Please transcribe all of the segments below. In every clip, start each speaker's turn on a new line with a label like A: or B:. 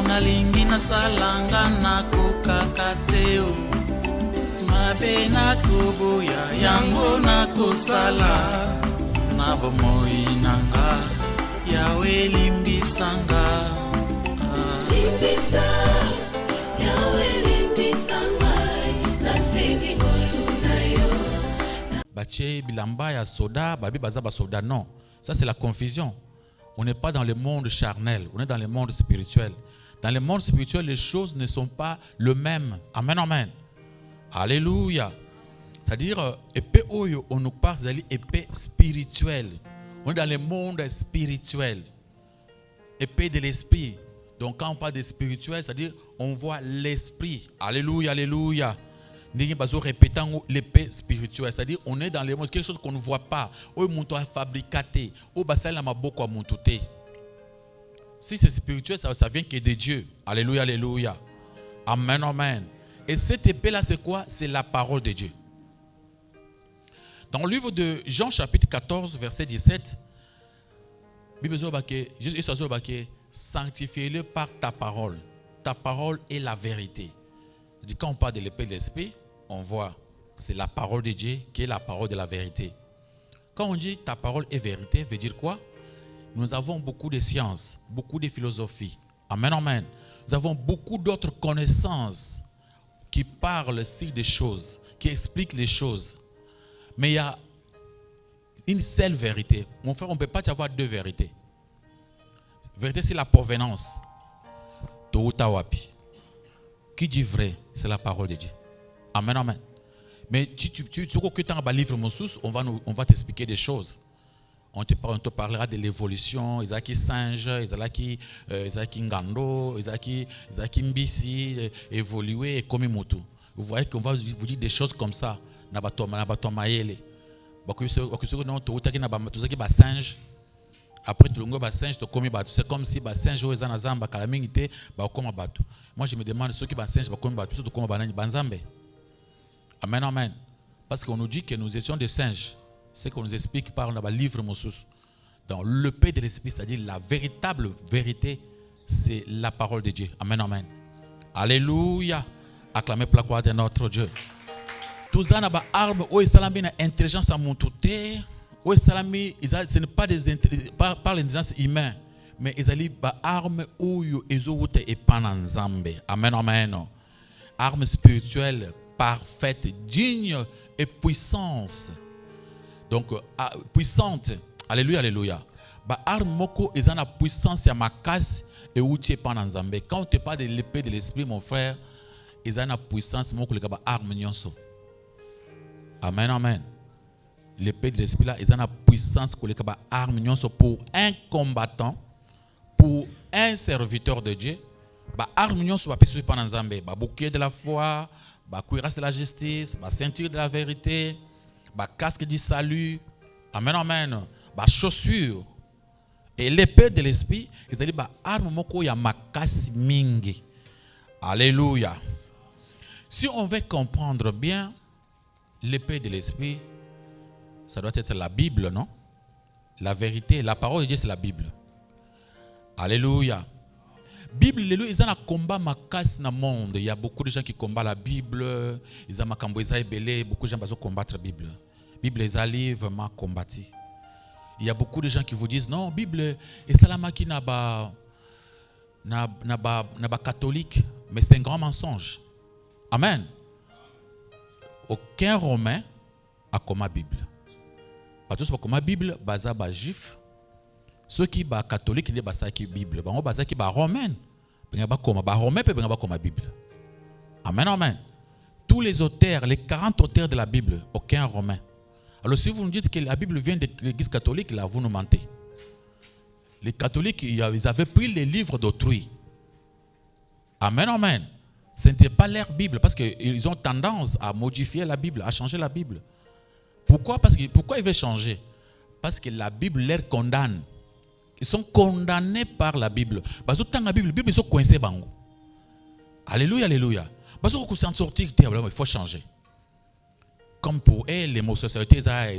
A: Nalingi na salanga na kokakateo mabe na kubuya yango na kosala na bomoi nanga yawe limbisanga limbisa yawe limbisanga nasengi nayo bache bilamba ya soda babi baza ba soda. Non, ça c'est la confusion. On n'est pas dans le monde charnel, on est dans le monde spirituel. Dans le monde spirituel, les choses ne sont pas le même. Amen, amen. Alléluia. C'est-à-dire, épée oyo, on nous parle d'épée épée spirituelle. On est dans le monde spirituel. Épée de l'esprit. Donc quand on parle de spirituel, c'est-à-dire, on voit l'esprit. Alléluia, alléluia. Répétant l'épée spirituelle, c'est-à-dire on est dans le monde, quelque chose qu'on ne voit pas. Si c'est spirituel, ça vient que de Dieu. Alléluia, alléluia. Amen, amen. Et cette épée-là, c'est quoi? C'est la parole de Dieu. Dans le livre de Jean, chapitre 14, verset 17, Jésus dit, sanctifie-le par ta parole. Ta parole est la vérité. Quand on parle de l'épée de l'esprit, on voit, c'est la parole de Dieu qui est la parole de la vérité. Quand on dit ta parole est vérité, veut dire quoi? Nous avons beaucoup de sciences, beaucoup de philosophies. Amen, amen. Nous avons beaucoup d'autres connaissances qui parlent sur des choses, qui expliquent les choses. Mais il y a une seule vérité. Mon frère, on ne peut pas avoir deux vérités. Vérité, c'est la provenance. Toutawapi. Qui dit vrai, c'est la parole de Dieu. Amen, amen. Mais tu livre on va t'expliquer des choses. On te parlera de l'évolution, Isaki singe, Isaki ngando, Isaki mbisi, évoluer et comme motu. Vous voyez qu'on va vous dire des choses comme ça. Singe. Après tout le monde singe, c'est comme si singe aux anazamba kalamingite comme batu. Moi je me demande ceux qui singe comme batu, surtout comme banzambe. Amen, amen. Parce qu'on nous dit que nous étions des singes. C'est qu'on nous explique par le livre Moussous. Dans le paix de l'esprit, c'est-à-dire la véritable vérité, c'est la parole de Dieu. Amen, amen. Alléluia. Acclamez pour la gloire de notre Dieu. Tous les armes, où est l'intelligence à mon touté, où est ce n'est pas par l'intelligence humaine, mais ils ont des armes où ils ont et pananzambe. Amen, amen. Armes spirituelles, parfaites, dignes et puissantes. Donc, puissante. Alléluia, alléluia. Arme moko, ils ont la puissance à ma casse et où tu es pas dans Zambé. Quand on te parle de l'épée de l'esprit, mon frère, ils ont la puissance moko les arme nyonso. Amen, amen. L'épée de l'esprit là, ils ont la puissance pour les arme nyonso pour un combattant, pour un serviteur de Dieu. Arme nyonso va passer pas dans Zambé. Bouclier de la foi, cuirasse de la justice, ceinture de la vérité. Casque du salut, amen, amen, chaussures et l'épée de l'esprit, c'est-à-dire arme moko ya makasi mingi. Alléluia. Si on veut comprendre bien l'épée de l'esprit, ça doit être la Bible, non? La vérité, la parole de Dieu, c'est la Bible. Alléluia. Bible, ils ont un combat makasi dans le monde. Il y a beaucoup de gens qui combattent la Bible. Ils ont beaucoup de gens qui combattent la Bible. Bible, ils ont vraiment combattu. Il y a beaucoup de gens qui vous disent non, Bible, et salamaki n'a pas catholique, mais c'est un grand mensonge. Amen. Aucun Romain a comme la Bible. Pas tous comme la Bible, baza ba juif. Ceux qui sont catholiques, ils sont la Bible. Ceux qui sont romains, ils sont comme la Bible. Amen, amen. Tous les auteurs, les 40 auteurs de la Bible, aucun romain. Alors si vous nous dites que la Bible vient de l'Église catholique, là vous nous mentez. Les catholiques, ils avaient pris les livres d'autrui. Amen, amen. Ce n'était pas leur Bible, parce qu'ils ont tendance à modifier la Bible, à changer la Bible. Pourquoi ils veulent changer? Parce que la Bible les condamne. Ils sont condamnés par la Bible. Parce que dans la Bible, ils sont coincés. Alléluia, alléluia. Parce que s'en sortir, il faut changer. Comme pour eux, l'homosexualité, les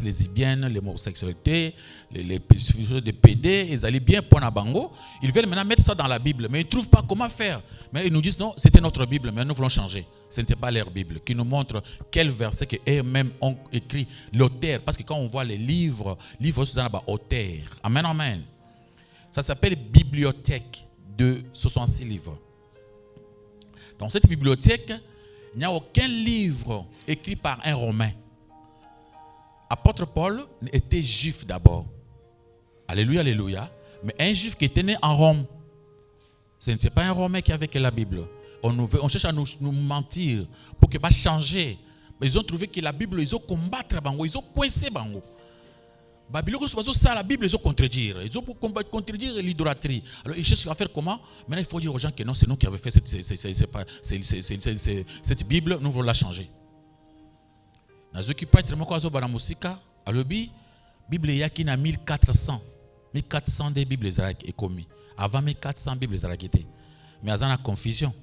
A: lesbiennes, l'homosexualité, les PD, ils allaient bien pour Nabango. Ils veulent maintenant mettre ça dans la Bible, mais ils ne trouvent pas comment faire. Mais ils nous disent non, c'était notre Bible, mais nous voulons changer. Ce n'était pas leur Bible, qui nous montre quel verset qu'eux-mêmes ont écrit, l'auteur. Parce que quand on voit les livres, c'est dans auteur. Amen, amen. Ça s'appelle bibliothèque de 66 livres. Dans cette bibliothèque, il n'y a aucun livre écrit par un Romain. Apôtre Paul était juif d'abord. Alléluia, alléluia. Mais un juif qui était né en Rome. Ce n'était pas un Romain qui avait écrit la Bible. On cherche à nous mentir pour que ça changer. Mais ils ont trouvé que la Bible, ils ont combattu, ils ont coincé. La Bible, ils ont contredire. Ils ont contredire l'idolâtrie. Alors ils cherchent à faire comment? Maintenant, il faut dire aux gens que non, c'est nous qui avons fait cette Bible, nous voulons la changer. Dans ce qui peut être la musique, alors la Bible, il y a 1400 des Bibles est commis. Avant 1400 Bibles étaient. Mais il y a une confusion.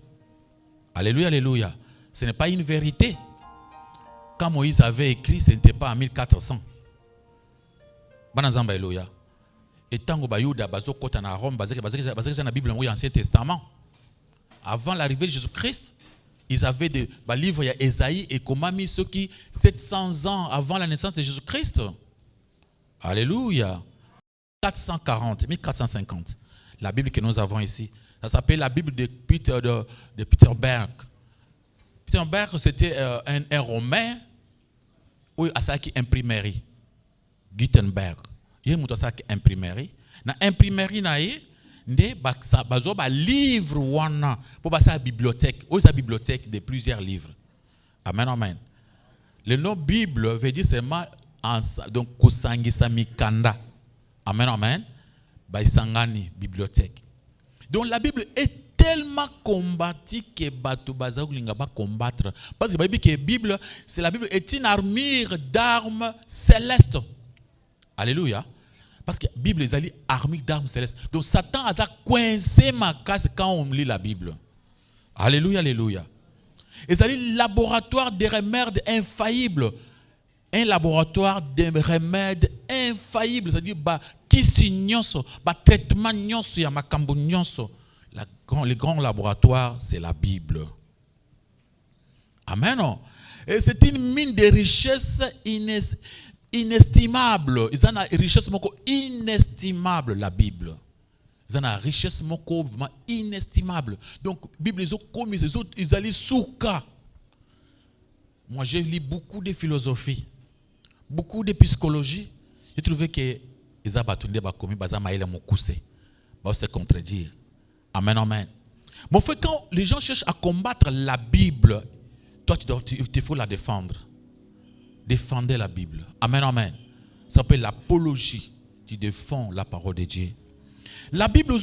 A: Alléluia, alléluia. Ce n'est pas une vérité. Quand Moïse avait écrit, ce n'était pas en 1400. Et tant que Bayouda bazokota na Rome, basé na Bible dans l'Ancien Testament. Avant l'arrivée de Jésus-Christ, ils avaient des livres, il y a Ésaïe et Komami, ceux qui 700 ans avant la naissance de Jésus-Christ. Alléluia. 1450. La Bible que nous avons ici, ça s'appelle la Bible de Peter Berg. Peter Berg, c'était un Romain où il y a une imprimerie. Gutenberg. Il y a une imprimerie. Dans l'imprimerie, il y a un livre pour la bibliothèque. Il y a une bibliothèque de plusieurs livres. Amen, amen. Le nom Bible veut dire seulement donc kusangisa mikanda. Amen, amen. Baisangani, bibliothèque. Donc la Bible est tellement combattue que Batu Bazaoulinga va combattre. Parce que la Bible, c'est la Bible est une armure d'armes célestes. Alléluia. Parce que la Bible est une armure d'armes célestes. Donc Satan a coincé ma casse quand on lit la Bible. Alléluia, alléluia. Et c'est un laboratoire de remèdes infaillibles. Un laboratoire de remèdes infaillibles. C'est-à-dire, kisi nyonso, traitement nyonso, ya makambo nyonso. Le grand laboratoire, c'est la Bible. Amen. Et c'est une mine de richesses inestimable. Ils ont une richesse inestimable, la Bible. Ils ont une richesse vraiment inestimable. Donc, la Bible, ils ont commis, ils allaient souka. Moi, j'ai lu beaucoup de philosophie, beaucoup de psychologie. J'ai trouvé que ils ont battu des commis, ils ont se contredire. Amen, amen. Mon frère, quand les gens cherchent à combattre la Bible, toi, il faut la défendre. Défendez la Bible. Amen, amen. Ça s'appelle l'apologie. Tu défends la parole de Dieu. La Bible,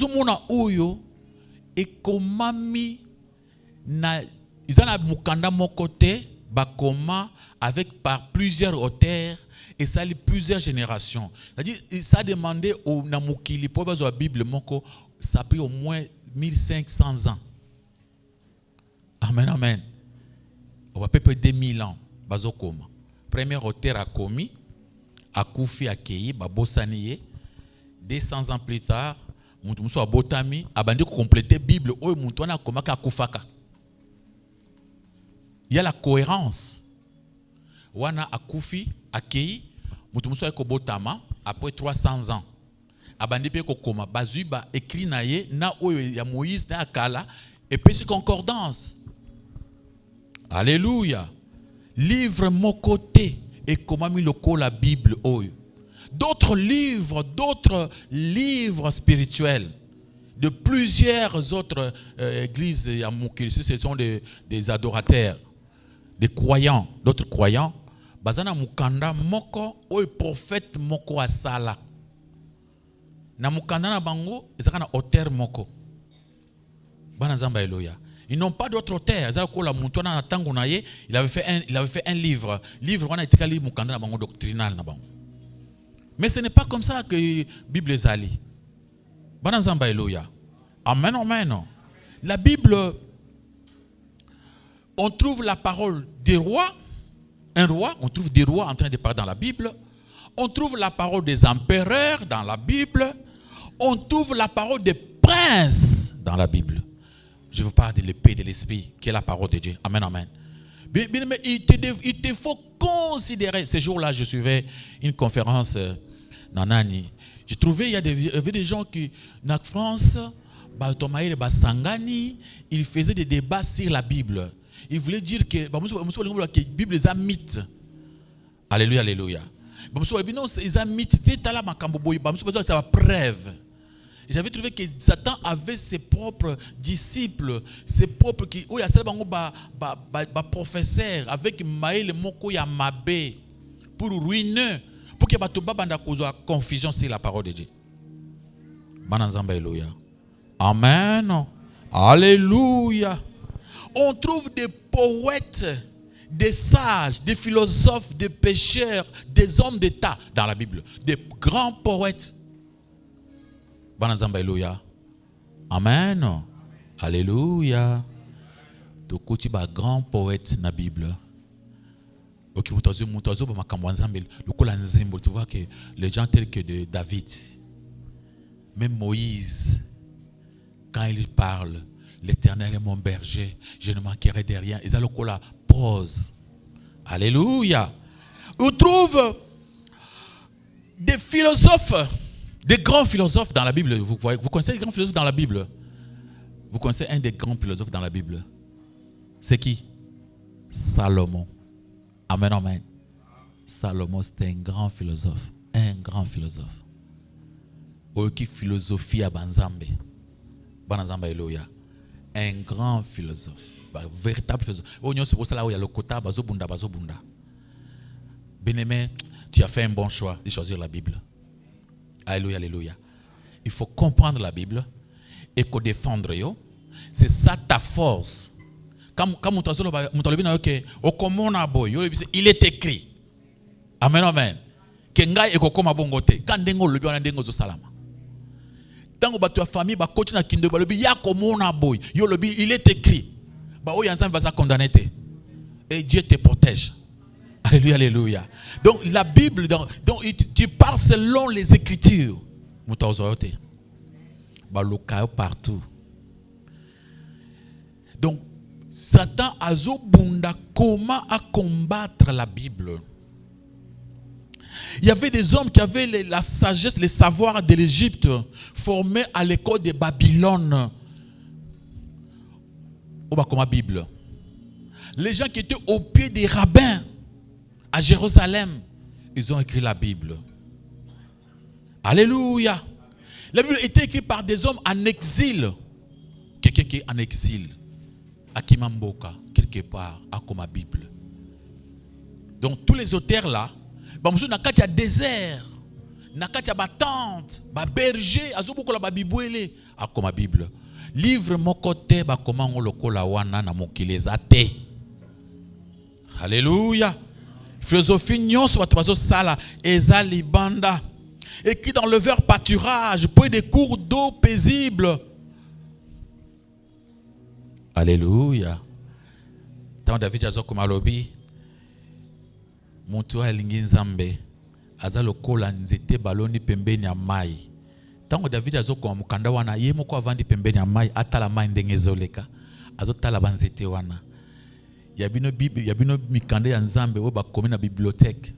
A: et comment ils ont mukanda mon côté, avec par plusieurs auteurs et ça a plusieurs générations. C'est-à-dire, ça a demandé au Namukili pour la Bible, ça a pris au moins 1500 ans. Amen, amen. On va peut-être 2000 ans. Bazokoma. Premier auteur a commis, a Koufi a Kei, Babosaniye. 200 ans plus tard, Moutoumousso a Botami, a bandé compléter la Bible, ou Moutouana a Komaka Koufaka. Il y a la cohérence. Wana a Koufi a Kei, Moutoumousso a Botama, après 300 ans. A bandé pe Kokoma, Bazuba écrit naye, na oyo ya Moïse, na Akala, et puis c'est concordance. Alléluia. Livre mon côté et comment mis le la Bible. D'autres livres spirituels de plusieurs autres églises, ce sont des adorateurs, des croyants, d'autres croyants. Bazana mukanda moko oy prophète moko asala. Na mukanda na bango ezaka na auteur moko. Bana zamba eloya. Ils n'ont pas d'autre auteur. Il avait fait un livre. Livre, on a écrit doctrinal. Mais ce n'est pas comme ça que la Bible est allée. Amen, amen. La Bible, on trouve la parole des rois. Un roi, on trouve des rois en train de parler dans la Bible. On trouve la parole des empereurs dans la Bible. On trouve la parole des princes dans la Bible. Je vous parle de l'épée de l'esprit, qui est la parole de Dieu. Amen, amen. Mais il te faut considérer. Ce jour-là, je suivais une conférence Nanani. J'ai trouvé il y avait des gens qui, en France, ils faisaient des débats sur la Bible. Ils voulaient dire que la Bible est un mythe. Alléluia, alléluia. Ils ont mythe. C'est la preuve. J'avais trouvé que Satan avait ses propres disciples, ses propres qui, il y a professeurs avec Maël Moko Yamabe pour ruiner, pour que y ait confusion sur la parole de Dieu. Amen. Alléluia. On trouve des poètes, des sages, des philosophes, des pécheurs, des hommes d'État dans la Bible, des grands poètes. Amen. Alléluia. Donc, tu es un grand poète dans la Bible. Tu vois que les gens tels que de David, même Moïse, quand il parle, l'Éternel est mon berger, je ne manquerai de rien. Ils ont la pause. Alléluia. On trouve des philosophes. Des grands philosophes dans la Bible. Vous connaissez les grands philosophes dans la Bible? Vous connaissez un des grands philosophes dans la Bible? C'est qui? Salomon. Amen, amen. Salomon, c'était un grand philosophe. Un grand philosophe. Qui philosophie à Banzambe. Banzambe, alléluia. Un grand philosophe. Véritable philosophe. C'est pour cela où il y a le quota, bazobunda. Bien-aimé, tu as fait un bon choix de choisir la Bible. Alléluia, alléluia. Il faut comprendre la Bible et qu'on défendre. C'est ça ta force. Il est écrit. Amen, amen. Il est écrit. Et Dieu te protège. Alléluia, alléluia. Donc la Bible, tu parles selon les Écritures. Partout. Donc Satan a zobunda comment à combattre la Bible. Il y avait des hommes qui avaient la sagesse, les savoirs de l'Égypte, formés à l'école de Babylone. Comme Bible. Les gens qui étaient au pied des rabbins à Jérusalem, ils ont écrit la Bible. Alléluia. La Bible était écrite par des hommes en exil. Quelqu'un qui est en exil. À Kimamboka, quelque part, à comme la Bible. Donc tous les auteurs là, il y a désert, il y a tente, il y a berger, il y a Bible, à comme la Bible. Livre mon côté, comment on le colle à wana na mokilezate. Alléluia. Philosophie nyon soit bazo sala ezali banda. Écrit dans le vert pâturage, près des cours d'eau paisibles. Alléluia. Tant David azo komalobi. Mutu alingi nzambe. Azalo kola nzete baloni pembeni ya mai. Tant David azo kwa mukanda wana ye moko avandi pembeni ya mai atala mai ndenge ezoleka. Azo tala banzete wana. Yabino mikanda ya nzambe wo bakomi na bibliothèque.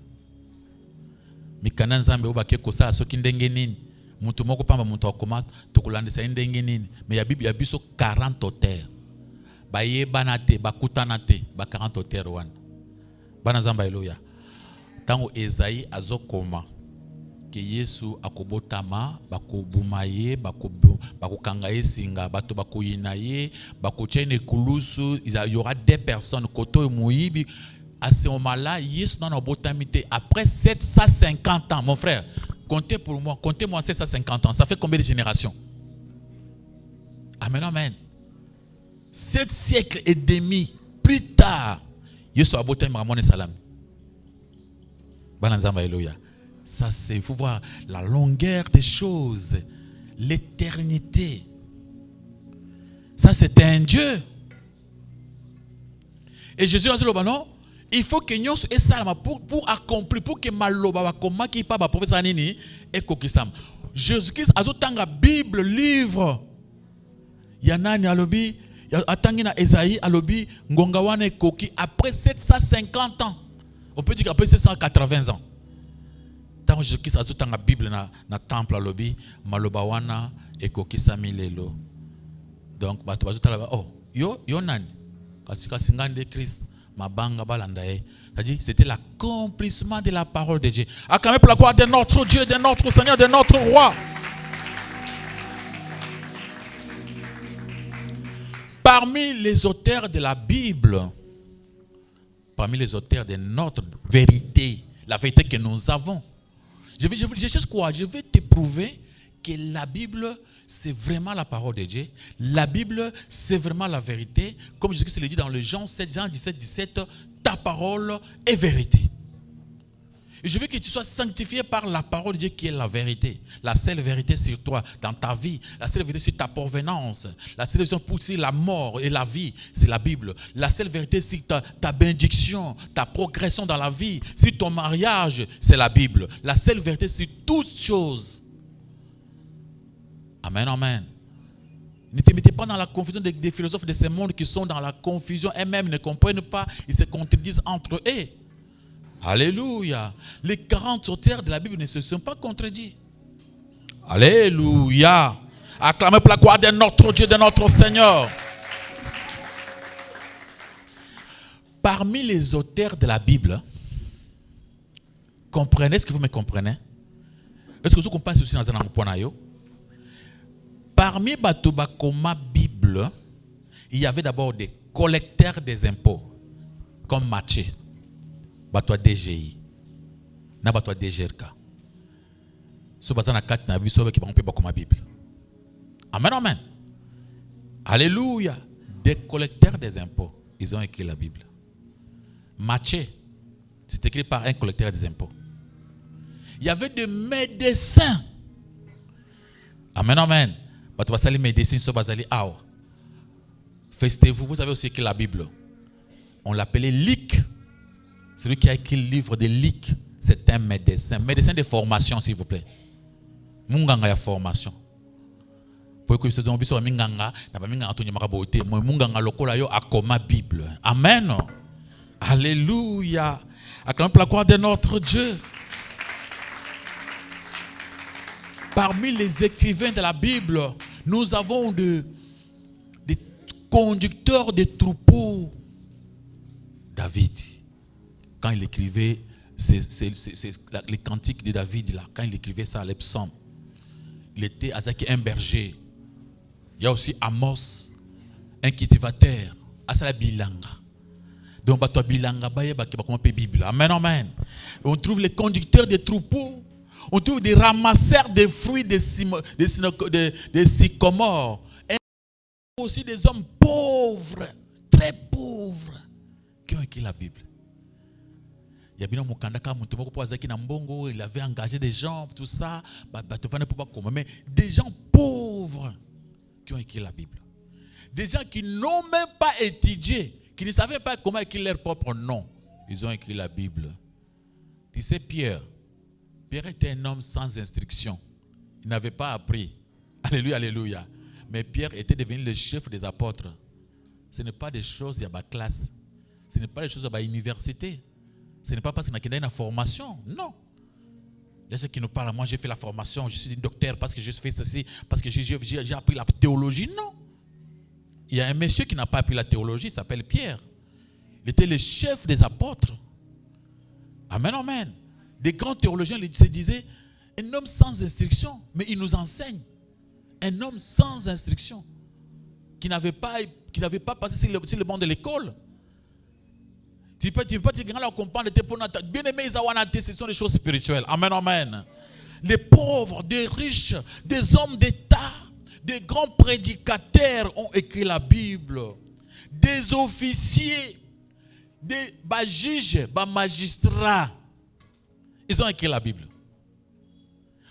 A: Mikanda nzambe wo bakeko sala soki ndenge nini. Mutu moko pamba mutu akoma tokolandisa ndenge nini. Mais ya Bible ya biso 40 auteurs. Baye banate bakutana te ba 40 auteurs wana. Bana nzambe haleluya. Tango Esaïe azokoma ke Yesu akobotama bakobuma ye bakokanga ye singa bato bakoyina ye bakochene kulusu il y aura des personnes koto moyibi à ce moment-là Yesu dans botamité après 750 ans mon frère comptez-moi 750 ans ça fait combien de générations? Amen amen. 7 siècles et demi plus tard, Yesu abote Ramon et Salam. Ça, c'est, il faut voir la longueur des choses, l'éternité. Ça, c'est un Dieu. Et Jésus a dit, non, il faut que nous et ça pour accomplir, pour que maloba comment qui pas prophète nini et kokisam. Jésus-Christ a dit la Bible livre. Yanani alobi, atangi na Esaïe alobi ngongawane koki après 750 ans. On peut dire qu'après 780 ans. Tant que Jésus-Christ a dit la Bible na temple alobi maloba wana et kokisami lelo. Donc bato bazo tala oh yo nani kasika singande Christ. C'est-à-dire, c'était l'accomplissement de la parole de Dieu. Acclamez pour la gloire de notre Dieu, de notre Seigneur, de notre Roi. Parmi les auteurs de la Bible, parmi les auteurs de notre vérité, la vérité que nous avons, je cherche quoi? Je vais te prouver que la Bible, c'est vraiment la parole de Dieu. La Bible, c'est vraiment la vérité. Comme Jésus le dit dans le Jean 7, Jean 17, ta parole est vérité. Et je veux que tu sois sanctifié par la parole de Dieu qui est la vérité. La seule vérité sur toi, dans ta vie. La seule vérité sur ta provenance. La seule vérité pour la mort et la vie, c'est la Bible. La seule vérité sur ta bénédiction, ta progression dans la vie, sur ton mariage, c'est la Bible. La seule vérité sur toutes choses. Amen, amen. Ne te mettez pas dans la confusion des philosophes de ce monde qui sont dans la confusion eux-mêmes, ne comprennent pas, ils se contredisent entre eux. Alléluia. Les 40 auteurs de la Bible ne se sont pas contredits. Alléluia. Acclamez pour la gloire de notre Dieu, de notre Seigneur. Parmi les auteurs de la Bible, comprenez, est-ce que vous me comprenez? Est-ce que vous comprenez ceci dans un point? Parmi Batoba Koma Bible, il y avait d'abord des collecteurs des impôts, comme Matthieu, Batoa DGI, na Batoa DGRK. Ce bazana kat na biso qui parle Koma Bible. Amen, amen. Alléluia. Des collecteurs des impôts, ils ont écrit la Bible. Matthieu, c'est écrit par un collecteur des impôts. Il y avait des médecins. Amen, amen. Les médecins sont basés à Festez-vous, vous avez aussi écrit la Bible. On l'appelait Luc. Celui qui a écrit le livre de Luc, c'est un médecin. Médecin de formation, s'il vous plaît. Munganga ya formation. Pour que vous soyez bien munganga, na ba munganga to nyamaka bote, mo munganga lokola yo akoma Bible. Amen. Alléluia. Acclamons pour la gloire de notre Dieu. Parmi les écrivains de la Bible, nous avons des conducteurs de troupeaux. David, quand il écrivait les cantiques de David, là, quand il écrivait ça, les psaumes, il était un berger. Il y a aussi Amos, un cultivateur, Asala Bilanga. Donc, Bilanga, Bible. Amen, amen. On trouve les conducteurs de troupeaux. On trouve des ramasseurs de fruits des sycomores. Et aussi des hommes pauvres, très pauvres, qui ont écrit la Bible. Il avait engagé des gens, tout ça, mais des gens pauvres qui ont écrit la Bible. Des gens qui n'ont même pas étudié, qui ne savaient pas comment écrire leur propre nom. Ils ont écrit la Bible. Tu sais, Pierre était un homme sans instruction. Il n'avait pas appris. Alléluia, alléluia. Mais Pierre était devenu le chef des apôtres. Ce n'est pas des choses de la classe. Ce n'est pas des choses de l'université. Ce n'est pas parce qu'il y a une formation. Non. Il y a ceux qui nous parlent. Moi, j'ai fait la formation. Je suis docteur parce que je fais ceci. Parce que j'ai appris la théologie. Non. Il y a un monsieur qui n'a pas appris la théologie. Il s'appelle Pierre. Il était le chef des apôtres. Amen, amen. Des grands théologiens se disaient, un homme sans instruction, mais il nous enseigne. Un homme sans instruction, qui n'avait pas passé sur le banc de l'école. Tu peux pas dire que comprendre bien aimé, ce sont des choses spirituelles. Amen, amen. Les pauvres, des riches, des hommes d'État, Des grands prédicateurs ont écrit la Bible. Des officiers, des juges, des magistrats. Ils ont écrit la Bible.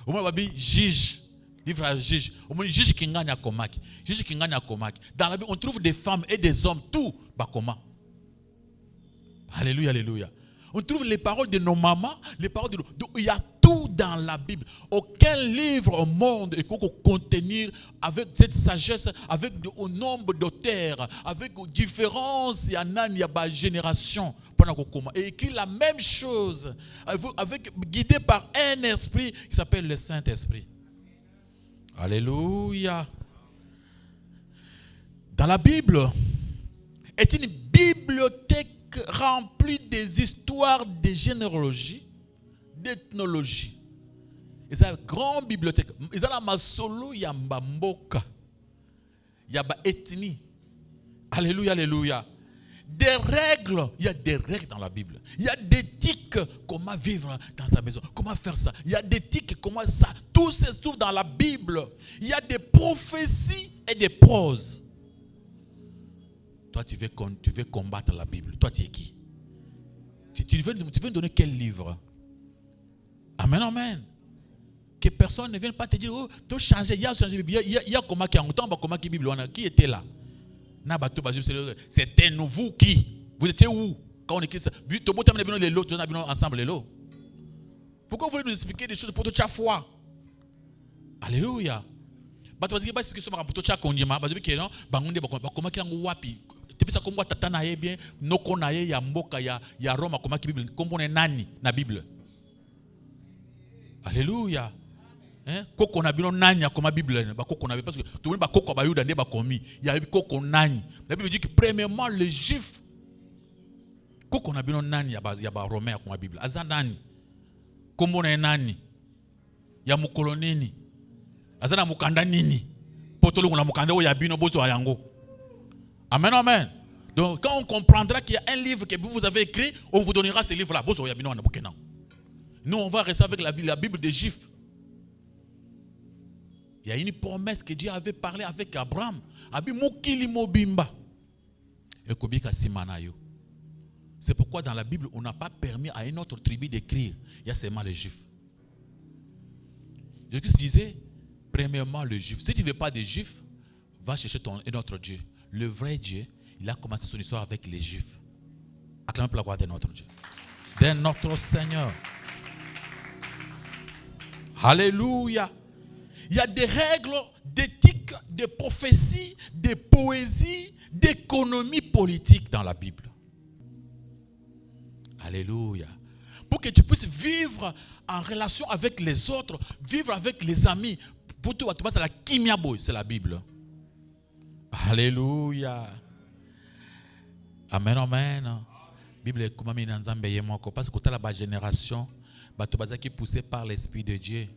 A: Au moins, juge. Livre à juge. Au moins, juge qui gagne à Komaki. Juge qui gagne à Komaki. Dans la Bible, on trouve des femmes et des hommes, tout, Bakoma. Alléluia, alléluia. On trouve les paroles de nos mamans, les paroles de nos... Donc, il y a tout dans la Bible. Aucun livre au monde ne peut contenir avec cette sagesse, avec un nombre d'auteurs, avec différence, il y en a une génération. Et écrit la même chose, guidé par un esprit qui s'appelle le Saint-Esprit. Alléluia. Dans la Bible, est une bibliothèque remplie des histoires de généalogie, d'ethnologie. Ils ont une grande bibliothèque. Ils ont la masolo, il y a mbamboka, il y a ethnie. Alléluia, alléluia. Des règles, il y a des règles dans la Bible. Il y a des tics, comment vivre dans ta maison, comment faire ça. Il y a des tics, comment ça. Tout se trouve dans la Bible. Il y a des prophéties et des proses. Toi, tu veux combattre la Bible. Toi, tu es qui? Tu veux donner quel livre? Amen, amen. Que personne ne vienne pas te dire, oh, tu as changé, il y a changé la Bible. Il y a comment qui a longtemps, comment qui Bible, qui était là? C'était nous, vous qui? Vous étiez où quand on écrit ça? Ensemble. Pourquoi vous voulez nous expliquer des choses pour toute chaque fois? Alléluia. Alléluia. Koko na bino nanya comme Bible parce que tout le monde koko ba yuda ba komi il y a koko nani. La Bible dit que premièrement les juifs koko na bino nani ya ba romain comme Bible azanani kombo na nani ya mukolonini azana mukanda nini potolo na mukanda ya bino bozo yango. Amen, amen. Donc quand on comprendra qu'il y a un livre que vous avez écrit, on vous donnera ce livre là bozo ya bino na bukena. Nous on va rester avec la Bible des juifs. Il y a une promesse que Dieu avait parlé avec Abraham. C'est pourquoi dans la Bible, on n'a pas permis à une autre tribu d'écrire. Il y a seulement les Juifs. Jésus disait, premièrement les Juifs. Si tu ne veux pas des Juifs, va chercher un autre Dieu. Le vrai Dieu, il a commencé son histoire avec les Juifs. Acclamez pour la gloire de notre Dieu. De notre Seigneur. Alléluia. Il y a des règles d'éthique, de prophétie, de poésie, d'économie politique dans la Bible. Alléluia. Pour que tu puisses vivre en relation avec les autres, vivre avec les amis. Pour toi, c'est la kimiabo, c'est la Bible. Alléluia. Amen, amen. Bible est comme parce que la génération, qui est poussée par l'Esprit de Dieu.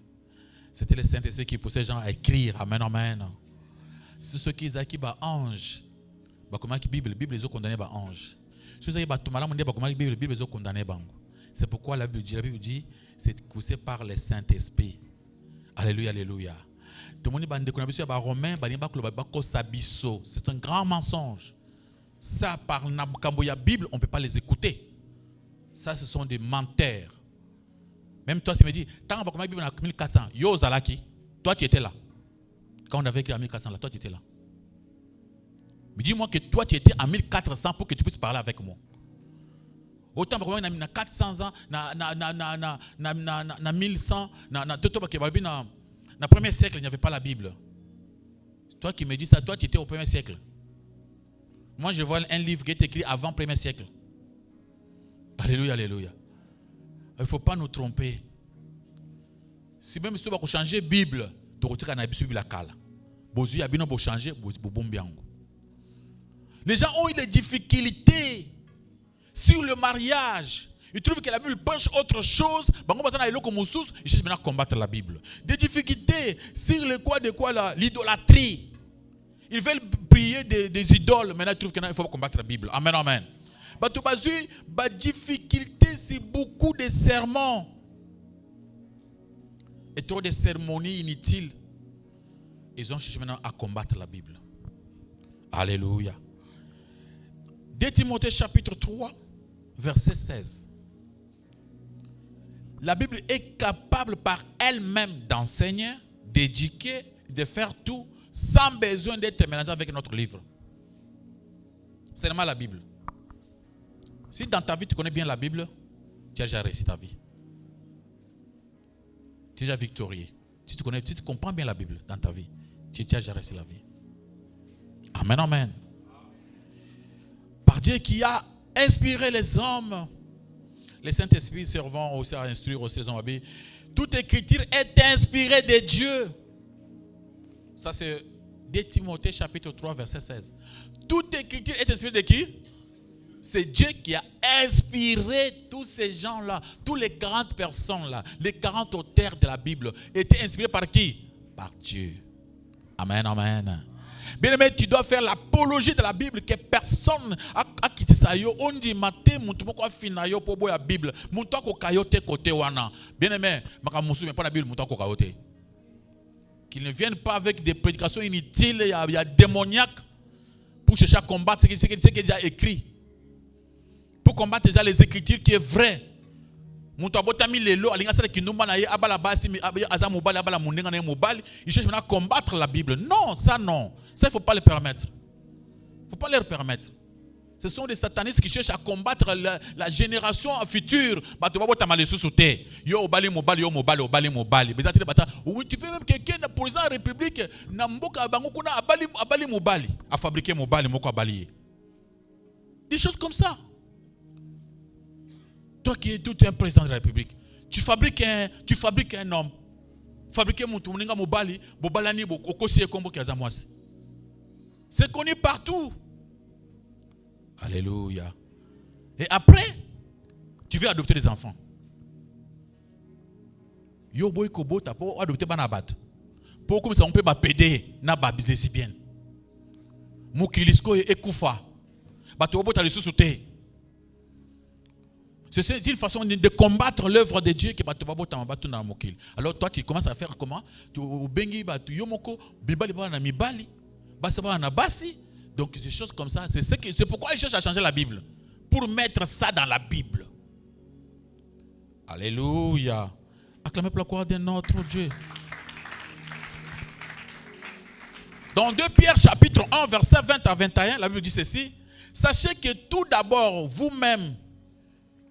A: C'était le Saint-Esprit qui poussait les gens à écrire. Amen, amen. C'est ceux qui ont des anges. Comment la Bible les a condamnés par anges. C'est pourquoi la Bible dit c'est poussé par le Saint-Esprit. Alléluia, alléluia. Tout le monde c'est un grand mensonge. Ça, par la Bible, on ne peut pas les écouter. Ça, ce sont des menteurs. Même toi, tu me dis, tant que la Bible en 1400, yo zalaki, toi tu étais là. Quand on avait écrit en 1400, là, toi tu étais là. Mais dis-moi que toi tu étais en 1400 pour que tu puisses parler avec moi. Autant que on a 400 ans, na 1100, na premier siècle, il n'y avait pas la Bible. Toi qui me dis ça, toi tu étais au premier siècle. Moi je vois un livre qui est écrit avant le premier siècle. Alléluia, alléluia. Il ne faut pas nous tromper. Si même si on va changer la Bible, tu vas la Bible. Les gens ont eu des difficultés sur le mariage. Ils trouvent que la Bible penche autre chose. Ils cherchent maintenant à combattre la Bible. Des difficultés sur l'idolâtrie. Ils veulent prier des idoles. Maintenant, ils trouvent qu'il faut combattre la Bible. Amen, amen. La difficulté, c'est beaucoup de sermons. Et trop de cérémonies inutiles. Ils ont cherché maintenant à combattre la Bible. Alléluia. 2 Timothée chapitre 3, verset 16. La Bible est capable par elle-même d'enseigner, d'éduquer, de faire tout sans besoin d'être mélangée avec notre livre. C'est seulement la Bible. Si dans ta vie tu connais bien la Bible, tu as déjà réussi ta vie. Tu es déjà victorieux. Si tu comprends bien la Bible dans ta vie, tu as déjà réussi la vie. Amen, amen. Par Dieu qui a inspiré les hommes, les Saint-Esprit servant aussi à instruire aussi les hommes. Toute écriture est inspirée de Dieu. Ça c'est 2 Timothée chapitre 3 verset 16. Toute écriture est inspirée de qui? C'est Dieu qui a inspiré tous ces gens-là, tous les 40 personnes-là, les 40 auteurs de la Bible étaient inspirés par qui? Par Dieu. Amen, amen. Bien aimé, tu dois faire l'apologie de la Bible, que personne a quitté ça. On dit maté, mutu moko afina yo po boya Bible, mutu ko kayote côté wana. Bien aimé, maka musu mais pas la Bible, mutu ko kayote. Qu'ils ne viennent pas avec des prédications inutiles, il y a démoniaques pour chercher à combattre ce qui est déjà écrit. Pour combattre déjà les écritures qui est vrai. Il cherche maintenant à combattre la Bible. Non, ça non. Ça, il ne faut pas le permettre. Il ne faut pas leur permettre. Ce sont des satanistes qui cherchent à combattre la génération future. Oui, tu peux même quelqu'un pour la République à fabriquer des choses comme ça. Toi qui es tout un président de la République, tu fabriques un homme. C'est connu partout. Alléluia. Et après, tu veux adopter des enfants. Yo boy kobo ta pour adopter banabat. Pour comme ça on peut pas péder na ba lesbienne. Mukilisko et kufa. Ba to bota les sous-souté. C'est une façon de combattre l'œuvre de Dieu qui va te battre dans le mokil. Alors toi tu commences à faire comment? Tu bengi ba tu yomoko bibali ba na mibali, basa ba na basi. Donc des choses comme ça, c'est pourquoi ils cherchent à changer la Bible pour mettre ça dans la Bible. Alléluia. Acclamez pour la gloire de notre Dieu. Dans 2 Pierre chapitre 1 verset 20 à 21, la Bible dit ceci: sachez que tout d'abord vous-même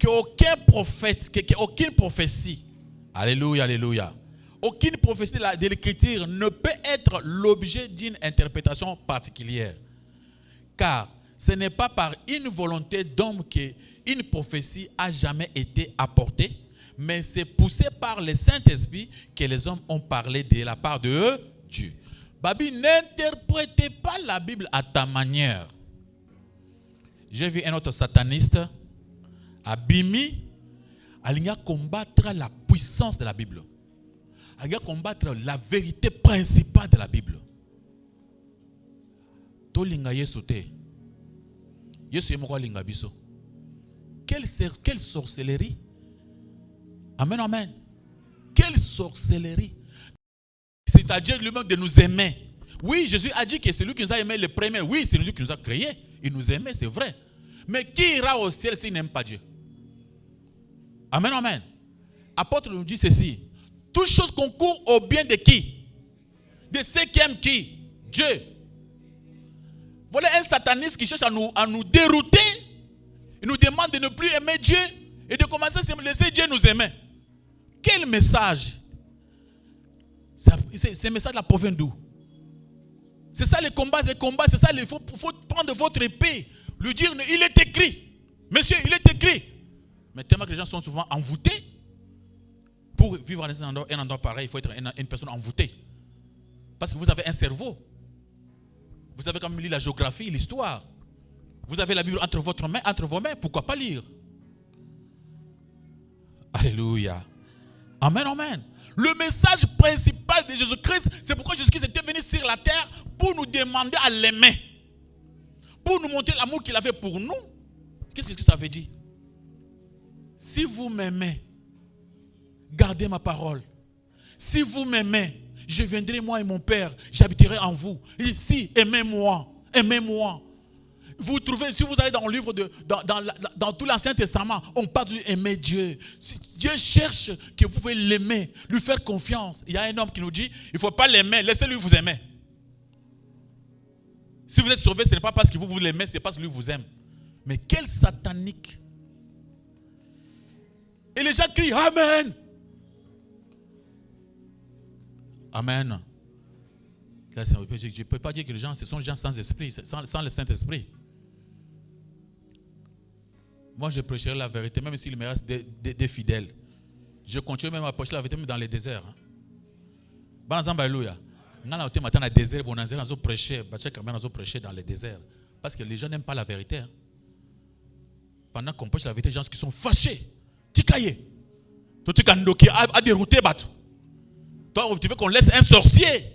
A: qu'aucun prophète, qu'aucune prophétie, alléluia, alléluia, aucune prophétie de l'écriture ne peut être l'objet d'une interprétation particulière. Car ce n'est pas par une volonté d'homme qu'une prophétie a jamais été apportée, mais c'est poussé par le Saint-Esprit que les hommes ont parlé de la part de Dieu. Babi, n'interprétez pas la Bible à ta manière. J'ai vu un autre sataniste, Abimi, il a combattre la puissance de la Bible. Il a combattre la vérité principale de la Bible. Tolinga Yesu te. Yesu yemoko linga biso. Quelle sorcellerie. Amen, amen. Quelle sorcellerie. C'est à Dieu lui-même de nous aimer. Oui, Jésus a dit que c'est lui qui nous a aimé le premier. Oui, c'est lui qui nous a créés. Il nous aimait, c'est vrai. Mais qui ira au ciel s'il n'aime pas Dieu? Amen, amen. Apôtre nous dit ceci: toute chose concourt au bien de qui? De ceux qui aiment qui? Dieu. Voilà un sataniste qui cherche à nous dérouter. Il nous demande de ne plus aimer Dieu et de commencer à laisser Dieu nous aimer. Quel message? Ce message-là provient d'où? C'est ça les combats, c'est ça, il faut prendre votre épée, lui dire, il est écrit. Monsieur, il est écrit. Mais tellement que les gens sont souvent envoûtés. Pour vivre dans un endroit pareil, il faut être une personne envoûtée. Parce que vous avez un cerveau. Vous avez quand même lu la géographie, l'histoire. Vous avez la Bible entre vos mains, pourquoi pas lire? Alléluia. Amen, amen. Le message principal de Jésus-Christ, c'est pourquoi Jésus-Christ était venu sur la terre pour nous demander à l'aimer. Pour nous montrer l'amour qu'il avait pour nous. Qu'est-ce que ça veut dire? Si vous m'aimez, gardez ma parole. Si vous m'aimez, Je viendrai moi et mon Père, j'habiterai en vous. Ici, aimez-moi, aimez-moi. Vous trouvez, si vous allez dans le livre dans tout l'Ancien Testament, on parle d'aimer Dieu. Si Dieu cherche que vous pouvez l'aimer, lui faire confiance. Il y a un homme qui nous dit, il ne faut pas l'aimer, laissez-lui vous aimer. Si vous êtes sauvé, ce n'est pas parce que vous l'aimez, c'est parce que lui vous aime. Mais quel satanique. Et les gens crient, Amen. Amen. Là, je ne peux pas dire que les gens, ce sont des gens sans esprit, sans le Saint-Esprit. Moi, je prêcherai la vérité, même s'il me reste des fidèles. Je continue même à prêcher la vérité, même dans les déserts. Bon, alléluia. Dans le désert, on a prêché dans les déserts. Parce que les gens n'aiment pas la vérité. Pendant qu'on prêche la vérité, les gens qui sont fâchés. Tikaye. Tu as dérouté. Toi, tu veux qu'on laisse un sorcier.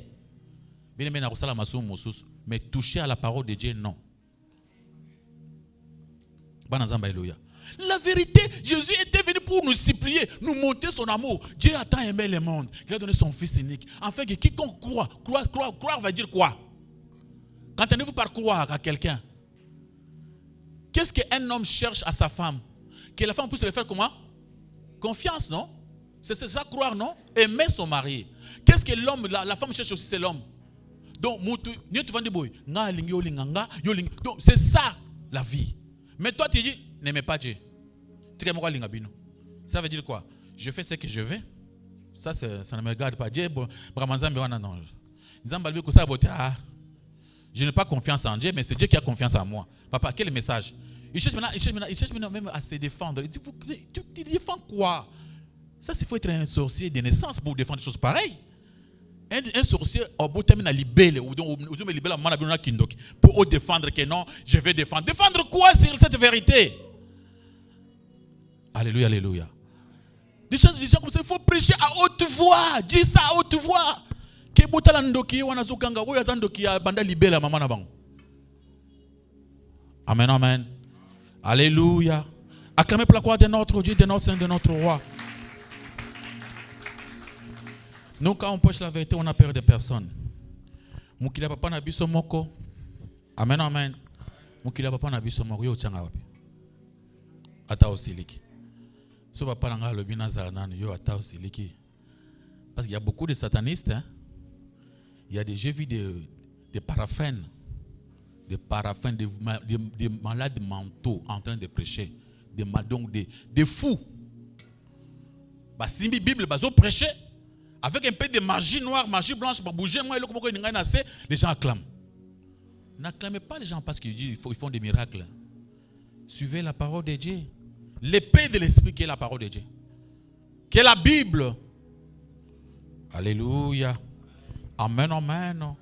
A: Mais toucher à la parole de Dieu, non. La vérité, Jésus était venu pour nous supplier, nous montrer son amour. Dieu a tant aimé le monde qu'il a donné son Fils unique. Afin que quiconque croire va dire quoi? Qu'entendez-vous par croire à quelqu'un? Qu'est-ce qu'un homme cherche à sa femme? Que la femme puisse le faire comment? Confiance, non? C'est ça croire, non? Aimer son mari. Qu'est-ce que l'homme, la femme cherche aussi, c'est l'homme. Donc, c'est ça la vie. Mais toi, tu dis, n'aimez pas Dieu. Ça veut dire quoi? Je fais ce que je veux. Ça ne me regarde pas. Dieu, non. Je n'ai pas confiance en Dieu, mais c'est Dieu qui a confiance en moi. Papa, quel message? Il cherche maintenant même à se défendre. Il dit, tu défends quoi? Ça, il faut être un sorcier de naissance pour défendre des choses pareilles. Un sorcier, pour défendre que non, je vais défendre. Défendre quoi sur cette vérité? Alléluia, alléluia. Des gens comme ça, il faut prêcher à haute voix. Dis ça à haute voix. Amen, amen. Alléluia. Acclamez pour la gloire de notre Dieu, de notre Saint, de notre Roi. Nous, quand on prêche la vérité, on a peur de personne. Mukila papa na biso moko. Amen, amen. Mukila papa na biso moko. Yo changa wapi. Ata osiliki. So papa nanga lobi nazara nani. Yo ata osiliki. Parce qu'il y a beaucoup de satanistes. Hein? Il y a des jeux vidéo, des paraphènes. Des malades mentaux en train de prêcher. Donc des fous. Si la Bible va prêcher. Avec un peu de magie noire, magie blanche, pour bouger, les gens acclament. N'acclamez pas les gens parce qu'ils font des miracles. Suivez la parole de Dieu. L'épée de l'esprit qui est la parole de Dieu. Qui est la Bible. Alléluia. Amen, amen.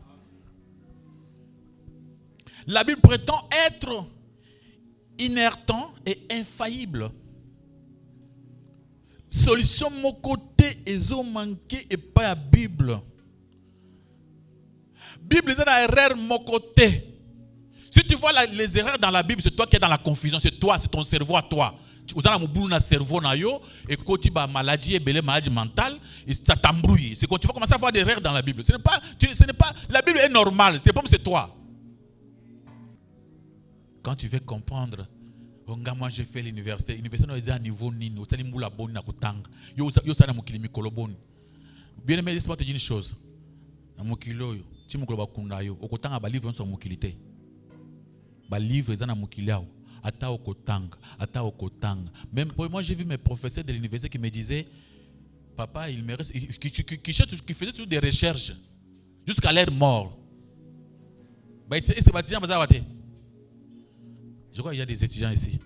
A: La Bible prétend être inertant et infaillible. Solution mon côté ils ont manqué et pas la Bible. Bible c'est la erreur mon côté. Si tu vois les erreurs dans la Bible, c'est toi qui es dans la confusion, c'est toi, c'est ton cerveau à toi. Tu as un cerveau na yo et quand tu as maladie et maladie mentale, ça t'embrouille. C'est quand tu vas commencer à voir des erreurs dans la Bible. Ce n'est pas la Bible est normale, c'est toi. Quand tu veux comprendre moi j'ai fait l'université. L'université est à niveau nino. C'est la bonne na kutanga. Yo sana mukili mikolo bon. Bien aimé, laisse-moi te dire une chose. Na mukilo yo, ti mukolo bakunda yo, okotanga ba livre sur mukilité. Ba livre ezana mukiliao. Ata okotanga. Même moi j'ai vu mes professeurs de l'université qui me disaient papa, il me reste qui faisait toujours des recherches jusqu'à leur mort. Je crois qu'il y a des étudiants ici.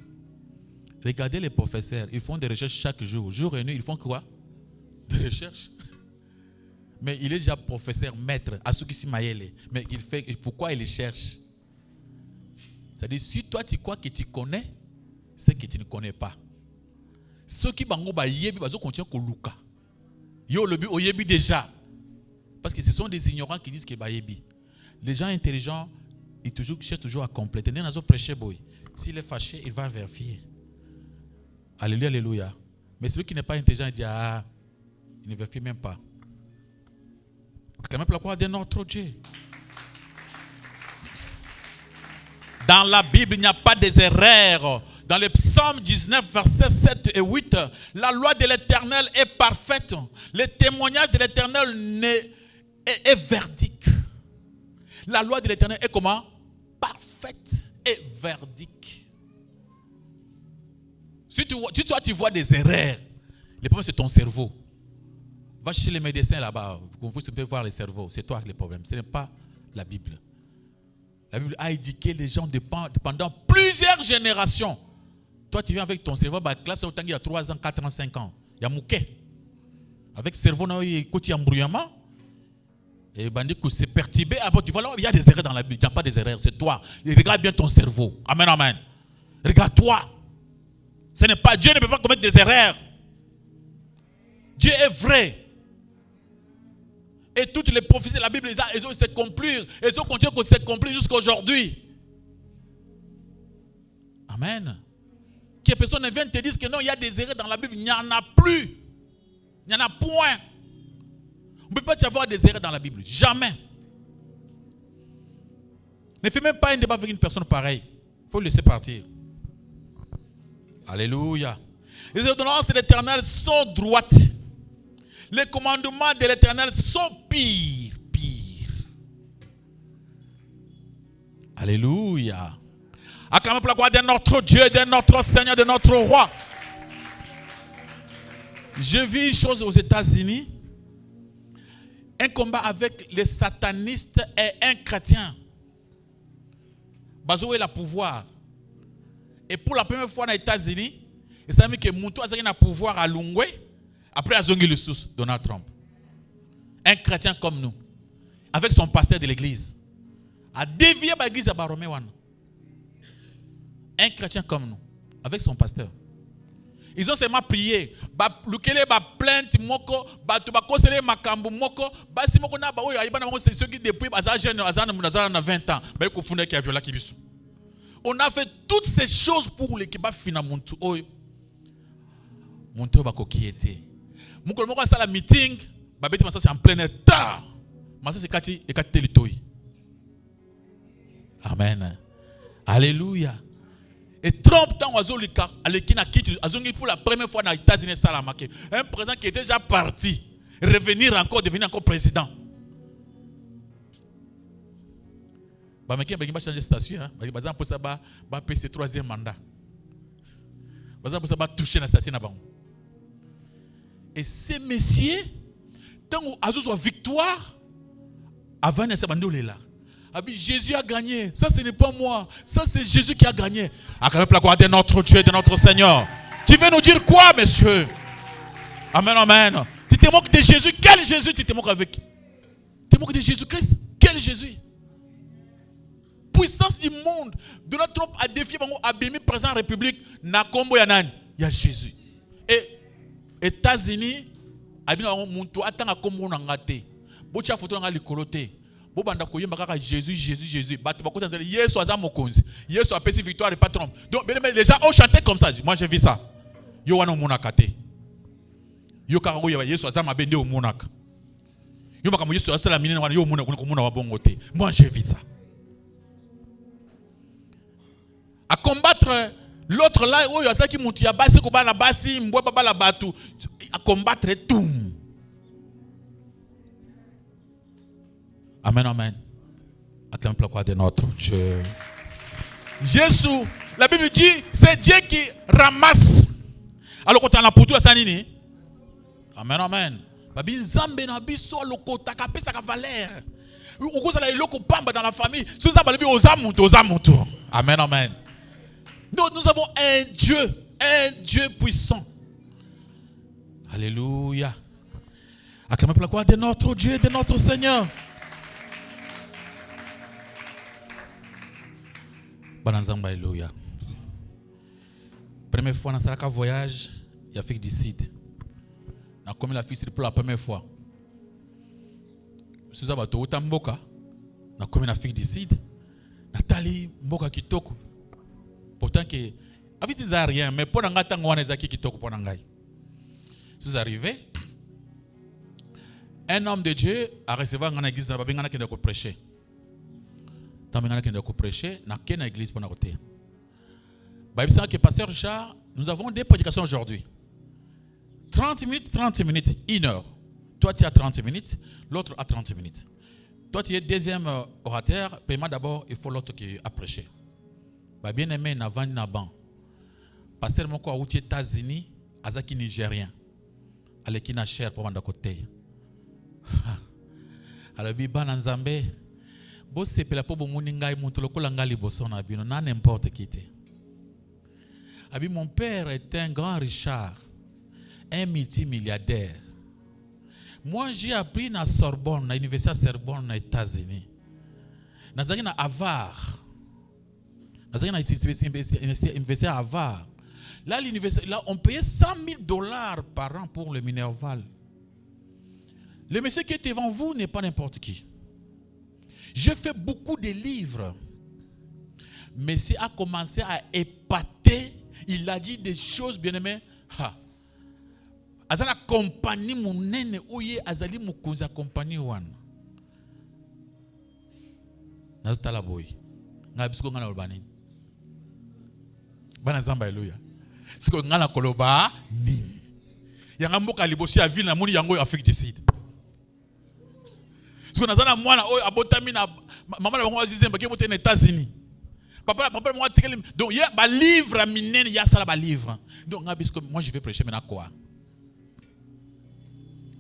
A: Regardez les professeurs, ils font des recherches chaque jour. Jour et nuit, ils font quoi? Des recherches. Mais il est déjà professeur, maître, Asuki Mayele. Mais il fait, pourquoi il les cherche? C'est-à-dire, si toi tu crois que tu connais, c'est que tu ne connais pas. Ceux qui bango ba yebi bazo continue ko luka. Yo le bi oyebi déjà. Parce que ce sont des ignorants qui disent que ba yebi. Les gens intelligents, ils cherchent toujours à compléter. S'il est fâché, il va vérifier. Alléluia, alléluia. Mais celui qui n'est pas intelligent, il dit il ne vérifie même pas. Acclamez pour la gloire de notre Dieu. Dans la Bible, il n'y a pas des erreurs. Dans le psaume 19, versets 7 et 8, la loi de l'Éternel est parfaite. Le témoignage de l'Éternel est verdict. La loi de l'Éternel est comment? Parfaite et verdict. Si toi tu vois des erreurs, le problème c'est ton cerveau. Va chez les médecins là-bas, vous pouvez voir le cerveau. C'est toi le problème, ce n'est pas la Bible. La Bible a éduqué les gens pendant plusieurs générations. Toi, tu viens avec ton cerveau, classe autant qu'il y a 3 ans, 4 ans, 5 ans. Il y a mouquet. Avec le cerveau, il y a embrouillement. Et bandit que c'est perturbé. Après, tu vois là, il y a des erreurs dans la Bible. Il n'y a pas des erreurs, c'est toi. Et regarde bien ton cerveau. Amen, amen. Regarde-toi. Ce n'est pas Dieu ne peut pas commettre des erreurs. Dieu est vrai. Et toutes les prophéties de la Bible, elles ont s'accompli. Elles ont continué à s'accomplir jusqu'à aujourd'hui. Amen. Que personne ne vienne te dire que non, il y a des erreurs dans la Bible. Il n'y en a plus. Il n'y en a point. On ne peut pas y avoir des erreurs dans la Bible. Jamais. Ne fais même pas un débat avec une personne pareille. Il faut le laisser partir. Alléluia. Les ordonnances de l'Éternel sont droites. Les commandements de l'Éternel sont pires. Alléluia. Acclamez pour la gloire de notre Dieu, de notre Seigneur, de notre Roi. J'ai vu une chose aux États-Unis. Un combat avec les satanistes et un chrétien. Bazo est le pouvoir. Et pour la première fois aux États-Unis, il s'est dit que Moutou a le pouvoir à Lungwe. Après, a zongi le sous, Donald Trump. Un chrétien comme nous, avec son pasteur de l'église, a dévié l'église à Baroméwan. Un chrétien comme nous, avec son pasteur. Ils ont seulement prié. Lukele ba plainte moko, ba tu ba kosele makambu moko, ba si moko na ba oyo ayibana moko c'est ceux qui depuis baza jeune azana 20 ans, ba ko funda ki aviola kibisu. On a fait toutes ces choses pour les kiba fina muntu oyo. Muntu ba ko kiete. Moko moko sala meeting, ba beti masa c'est en plein état. Masa c'est kati e kati telitoi. Amen. Alléluia. Et Trump, tant pour la première fois dans les États-Unis, un président qui est déjà parti, devenir encore président. Il va changer de statut. Il va passer troisième mandat. Il va toucher la station. Et ces messieurs, tant qu'ils ont victoire, avant de se là. Jésus a gagné. Ça, ce n'est pas moi. Ça, c'est Jésus qui a gagné. Acclamez la gloire de notre Dieu et de notre Seigneur. Tu veux nous dire quoi, monsieur? Amen, amen. Tu te moques de Jésus. Quel Jésus tu te moques avec? Tu te moques de Jésus-Christ? Quel Jésus? Puissance du monde. Donald Trump a défié Abimi, président de la République. Nakombo Yanan. Il y a Jésus. Et États-Unis, Abimi, Muntu, attends à Kombo Nangate. Bocha photo Nanga Likolote. Jésus, Jésus, Jésus. Yesu aza mokonzi. Yesu a payé victoire et pas Trump. Donc, les gens ont chanté comme ça. Moi, j'ai vu ça. Yo wana monaka te. Yo karago ya Yesu aza mabende o monaka. Yo makamu Yesu asala minene wana yo mona wa bongo te. Moi, j'ai vu ça. À combattre l'autre là, où il y a qui monte ya basi ko bala basi, mbo baba la batu. À combattre tout. Amen, amen. Acclamez la gloire de notre Dieu. Jésus, la Bible dit, c'est Dieu qui ramasse. Alors quand on a pour tout ça nini? Amen, amen. Babi nzambe na biso lokota kapesa ka valeur. Uko sala iloko pamba dans la famille. Sous ça balabi ozamuto. Amen, amen. Nous avons un Dieu puissant. Alléluia. Acclamez la gloire de notre Dieu, de notre Seigneur. Alléluia. Première fois dans un voyage, il y a fait du Sud. On a commis la fille pour la première fois. Sous ça, on a commis la fille du Sud. Nathalie Mboka Kitoko. Pourtant que, avec des rien, mais pour n'engager on est Kitoko pour n'engager. Sous arrivé, Un homme de Dieu a recevoir dans l'église, il a prêcher. Tant qu'il a prêcher, il y a une église pour nous côté. Pasteur Richard, nous avons des prédications aujourd'hui. 30 minutes, 1 heure. Toi, tu as 30 minutes, l'autre a 30 minutes. Toi, tu es deuxième orateur, paiement d'abord, il faut l'autre qui a prêché. Bien aimé, Navan Naban. Pasteur Moko a aux États-Unis, Azaki Nigérien. Aleki na cher pour manda côté. Alors, Biba Nanzambe, bo sepela po bomuni ngai mutu lokola ngali boso na bino na n'importe qui te. Abi mon père est un grand Richard, un multimilliardaire. Moi j'ai appris na Sorbonne, na université Sorbonne aux États-Unis. Nazaki na Harvard. Nazaki na université à Harvard. Là l'université, là on payait $100,000 par an pour le Minerval. Le monsieur qui est devant vous n'est pas n'importe qui. J'ai fait beaucoup de livres. Monsieur a commencé à épater. Il a dit des choses bien aimées. Azala compagnie munene oye azali mukonza compagnie wana. Nazala boy. Ngabisiko ngana olbani. Bana zamba haleluya. Siko ngana koloba ni. Yanga mboka libosi ya ville na moni yango Afrique du Sud. Siko nazana mwana oyo abotami na maman na bango azizemba ke bote na États-Unis. Papa moi donc il y a ba livre minene il y a ça ba livre. Donc moi je vais prêcher maintenant quoi?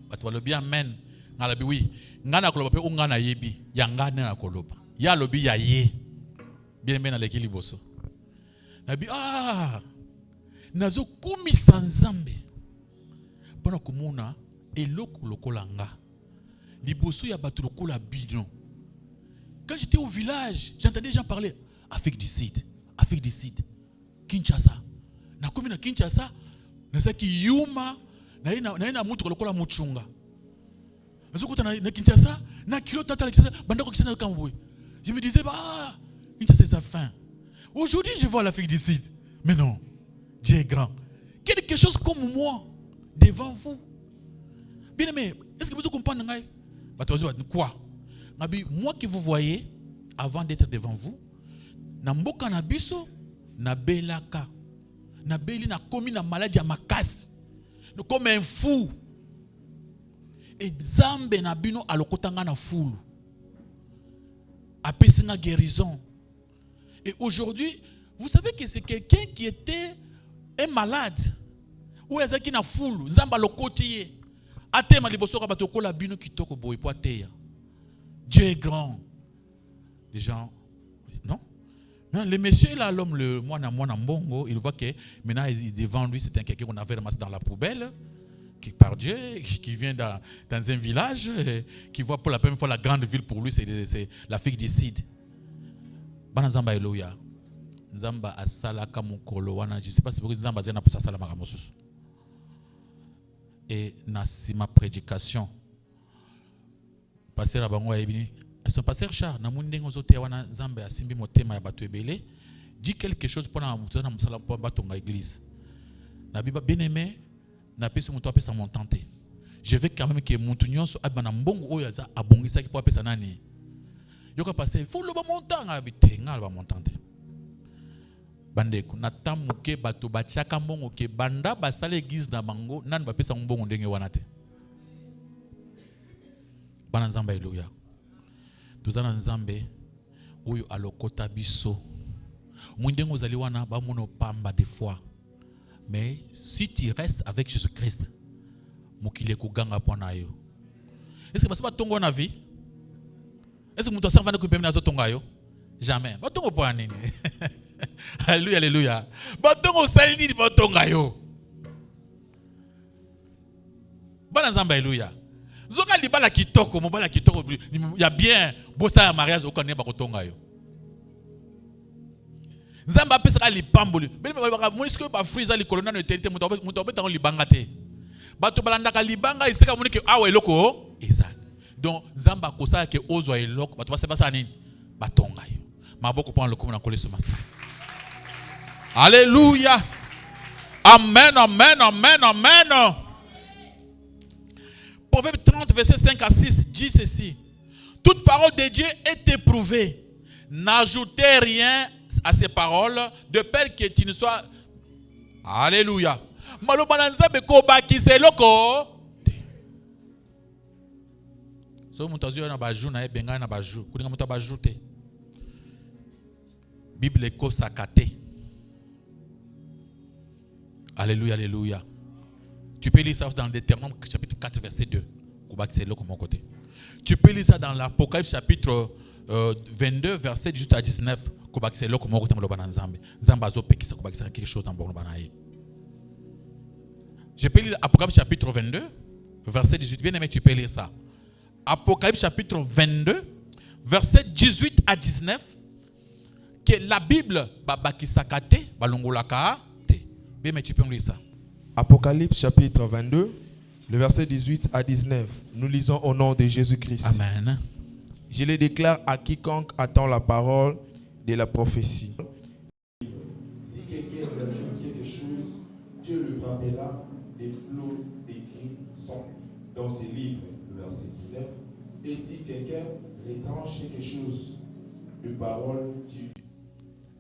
A: Batwa lobi amen. Ngalabi oui. Ngana koloba pe ungana yebi. Yanga na koloba. Ya lobi ya ye. Bien aimé na lekili boso. Nabi nazo kumi sanzambe. Bana komuna eloko lokola nga. Liboso ya batu lokola bidon. Quand j'étais au village, j'entendais les gens parler Afrique du Sud, Kinshasa. Na komi na Kinshasa, nazaki yuma, na mutu lokola muchunga. Nazokuta na Kinshasa, na kilo tata na Kinshasa, bandako Kinshasa kamboui. Je me disais Kinshasa c'est sa fin. Aujourd'hui, je vois l'Afrique du Sud. Mais non, Dieu est grand. Quelque chose comme moi devant vous. Bien aimé, est-ce que vous comprenez quoi? Moi que vous voyez avant d'être devant vous, na mboka na biso na belaka na beli na komi na maladie ya makasi comme un fou et Nzambe na bino alokotanga na fulu apesinga guérison. Et aujourd'hui vous savez que c'est quelqu'un qui était un malade ou ezaki na fulu Nzambe alokoti atema liboso ka bato kola bino kitoko boy po ateya. Dieu est grand. Les gens non. Non, le monsieur là, l'homme, le moine mbongo, il voit que maintenant devant lui, c'est quelqu'un qu'on avait ramassé dans la poubelle, qui par Dieu, qui vient dans un village, qui voit pour la première fois la grande ville pour lui, c'est l'Afrique du Sud. Banazamba Eloya. Zamba asala kamukolo wana, je ne sais pas si vous Zamba zena pour sala makamosus. Et nasi ma prédication. Pasteur Abango Ebini. Son pasteur Charles, dit quelque chose pendant l'église. Bien aimé, je veux quand même que mon tunion soit abongisa pour appeler ça nani. Yoka passer, faut le montant habiter, ngal montant. Bandeko, natamuke bato bachaka mbongo ke banda basale église na bango, nan ba pesa mbongo ndenge wanate. Bana nzamba haleluya. Tuzana Nzambe oyo alokota biso. Mwendengo zali wana ba mono pamba des fois. Mais si tu restes avec Jésus-Christ, mokile kuganga pona yo. Est-ce que basi ba tongo na vie? Est-ce que muto savana ko pemina to tonga yo? Jamais. Ba tongo po nini? Alléluia, alléluia. Ba tongo sali ni ba tonga yo. Bana Nzamba alléluia. Zoka libala kitoko, mobala kitoko, ya bien, bosta ya mariage okane ba kotonga yo. Nzamba pesa li pamboli. Beli ba moniske ba friza li kolona no eternité muto betango libanga te. Bato balanda ka libanga iseka monike awa eloko ezali. Donc Nzamba kosa ke ozwa eloko, bato baseba sa nini? Batonga yo. Maboko pon le komo na koleso masa. Alléluia. Amen, amen, amen, amen. Proverbe 30, versets 5 à 6 dit ceci. Toute parole de Dieu est éprouvée. N'ajoutez rien à ces paroles, de peur que tu ne sois... Alléluia. Maloba na nzambe ko bakise loko. So mutazo na baju na ebenga na baju. Kuninga muta baju te. Bible ko sakate. Alléluia, alléluia. Tu peux lire ça dans Deutéronome chapitre 4 verset 2. Ko bakise loko mon côté. Tu peux lire ça dans l'Apocalypse chapitre 22 verset 18 à 19. Ko bakise loko mon côté maloba na nzambe. Nzamba zo pekisa ko bakise quelque chose dans bon banaye. Je peux lire Apocalypse chapitre 22, verset 18. Bien aimé, tu peux lire ça. Apocalypse chapitre 22, verset 18 à 19. Que la Bible, babakisakate, balongolaka te. Bien aimé, tu peux lire ça.
B: Apocalypse chapitre 22, le verset 18 à 19. Nous lisons au nom de Jésus-Christ.
A: Amen.
B: Je le déclare à quiconque attend la parole de la prophétie. Si quelqu'un ajoute quelque chose, Dieu le frappera. Les flots d'écrits sont dans ces livres, le verset 19. Et si quelqu'un retranche quelque chose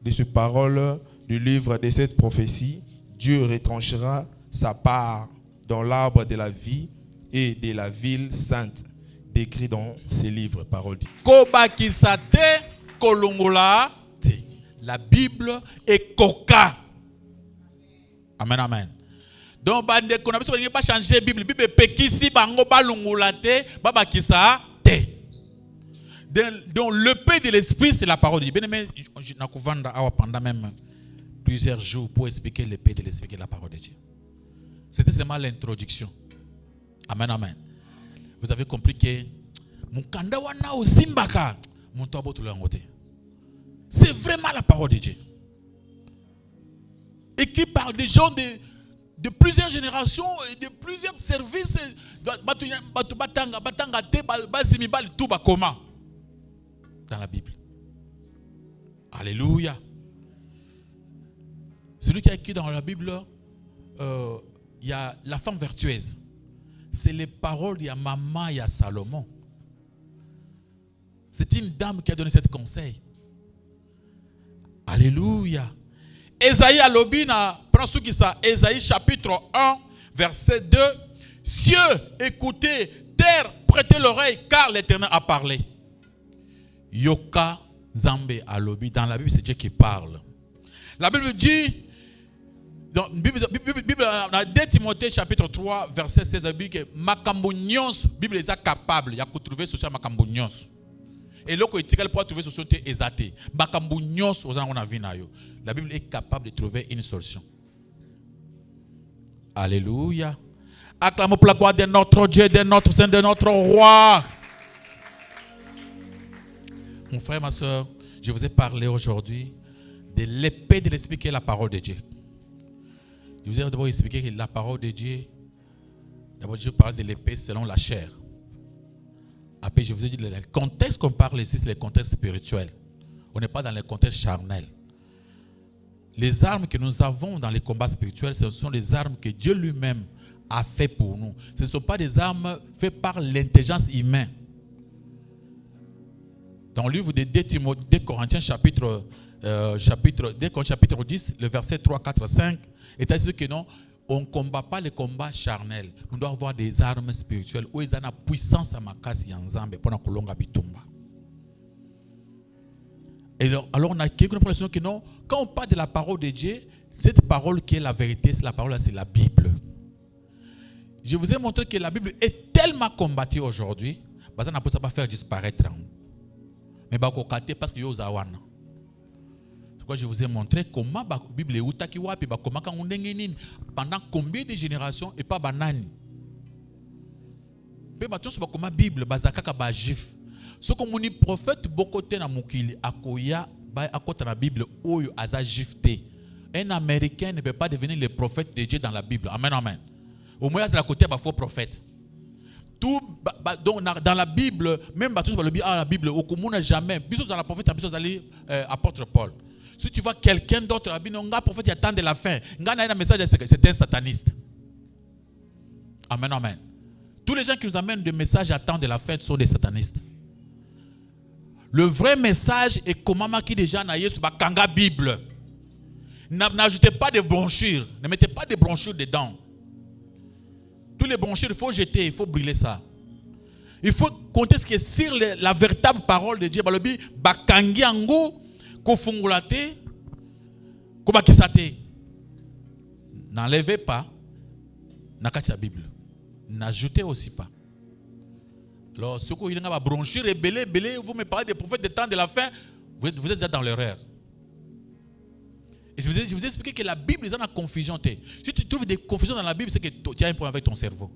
B: de ce parole du livre de cette prophétie, Dieu retranchera sa part dans l'arbre de la vie et de la ville sainte, décrit dans ces livres, parole.
A: Kobakisate kolongola te. La Bible est coca. Amen, amen. Donc, on ne peut pas changer la Bible. La Bible pekisi bango balungula te, babakisa te. Donc, le paix de l'esprit, c'est la parole de Dieu. Bien aimé, je n'ai pendant même plusieurs jours pour expliquer le paix de l'esprit et la parole de Dieu. C'était seulement l'introduction. Amen, amen. Vous avez compris que Mukanda wana osimbaka, c'est vraiment la parole de Dieu. Écrit par des gens de plusieurs générations et de plusieurs services. Dans la Bible. Alléluia. Celui qui a écrit dans la Bible, il y a la femme vertueuse. C'est les paroles de maman et Salomon. C'est une dame qui a donné ce conseil. Alléluia. Ésaïe alobina, prends ce qui ça. Ésaïe chapitre 1, verset 2. Cieux, écoutez, terre, prêtez l'oreille, car l'Éternel a parlé. Yoka Zambe alobi. Dans la Bible, c'est Dieu qui parle. La Bible dit, dans la 2 Timothée chapitre 3, verset 16, la Bible dit que makambo nyonso, Bible est capable, il y a trouver sur makambo nyonso. Et là, il pour trouver solution exacte. Makambo nyonso, la Bible est capable de trouver une solution. Alléluia. Acclamons pour la gloire de notre Dieu, de notre Saint, de notre Roi. Mon frère, ma soeur, je vous ai parlé aujourd'hui de l'épée de l'esprit qui est la parole de Dieu. Je vous ai d'abord expliqué que la parole de Dieu, d'abord je parle de l'épée selon la chair. Après, je vous ai dit le contexte qu'on parle ici, c'est le contexte spirituel. On n'est pas dans le contexte charnel. Les armes que nous avons dans les combats spirituels, ce sont les armes que Dieu lui-même a fait pour nous. Ce ne sont pas des armes faites par l'intelligence humaine. Dans le livre de 2 Corinthiens chapitre 10, le verset 3, 4, 5, est ainsi que non, on ne combat pas les combats charnels. Nous devons avoir des armes spirituelles où ils ont la puissance à makasi yanzambe pour kolonga bitumba. Et alors on a quelque chose que non, quand on parle de la parole de Dieu, cette parole qui est la vérité, c'est la parole, c'est la Bible. Je vous ai montré que la Bible est tellement combattue aujourd'hui, ça n'a pas faire disparaître. Mais parce que yo zawana. C'est pourquoi je vous ai montré comment la Bible est utaki wapi comment pendant combien de générations et pas banani. Pe baton so comment Bible bazakaka ba jif. Ce comme on prophète bokote na mukili akoya ba akota na Bible oyo aza jifté. Un Américain ne peut pas devenir le prophète de Dieu dans la Bible. Amen, amen. Au moins c'est la côté ba faux prophète. Tout donc dans la Bible, même tous la Bible, au commun jamais. Bisous dans la prophète, bisous allez apôtre Paul. Si tu vois quelqu'un d'autre, la Bible, un prophète qui attend de la fin, un message, c'est un sataniste. Amen, amen. Tous les gens qui nous amènent des messages à temps de la fête sont des satanistes. Le vrai message est comment qui déjà na Yesu bakanga Bible. N'ajoutez pas de brochures. Ne mettez pas de brochures dedans. Tous les brochures, il faut jeter, il faut brûler ça. Il faut compter ce qui est sur la véritable parole de Dieu. Balobi bakangi ango kofungulate kobakisate. N'enlevez pas nakati la Bible. N'ajoutez aussi pas. Alors, ce que vous avez bronchir et belé, vous me parlez des prophètes des temps de la fin, vous êtes déjà dans l'erreur. Et je vous ai expliqué que la Bible est en confusion. Si tu trouves des confusions dans la Bible, c'est que tu as un problème avec ton cerveau.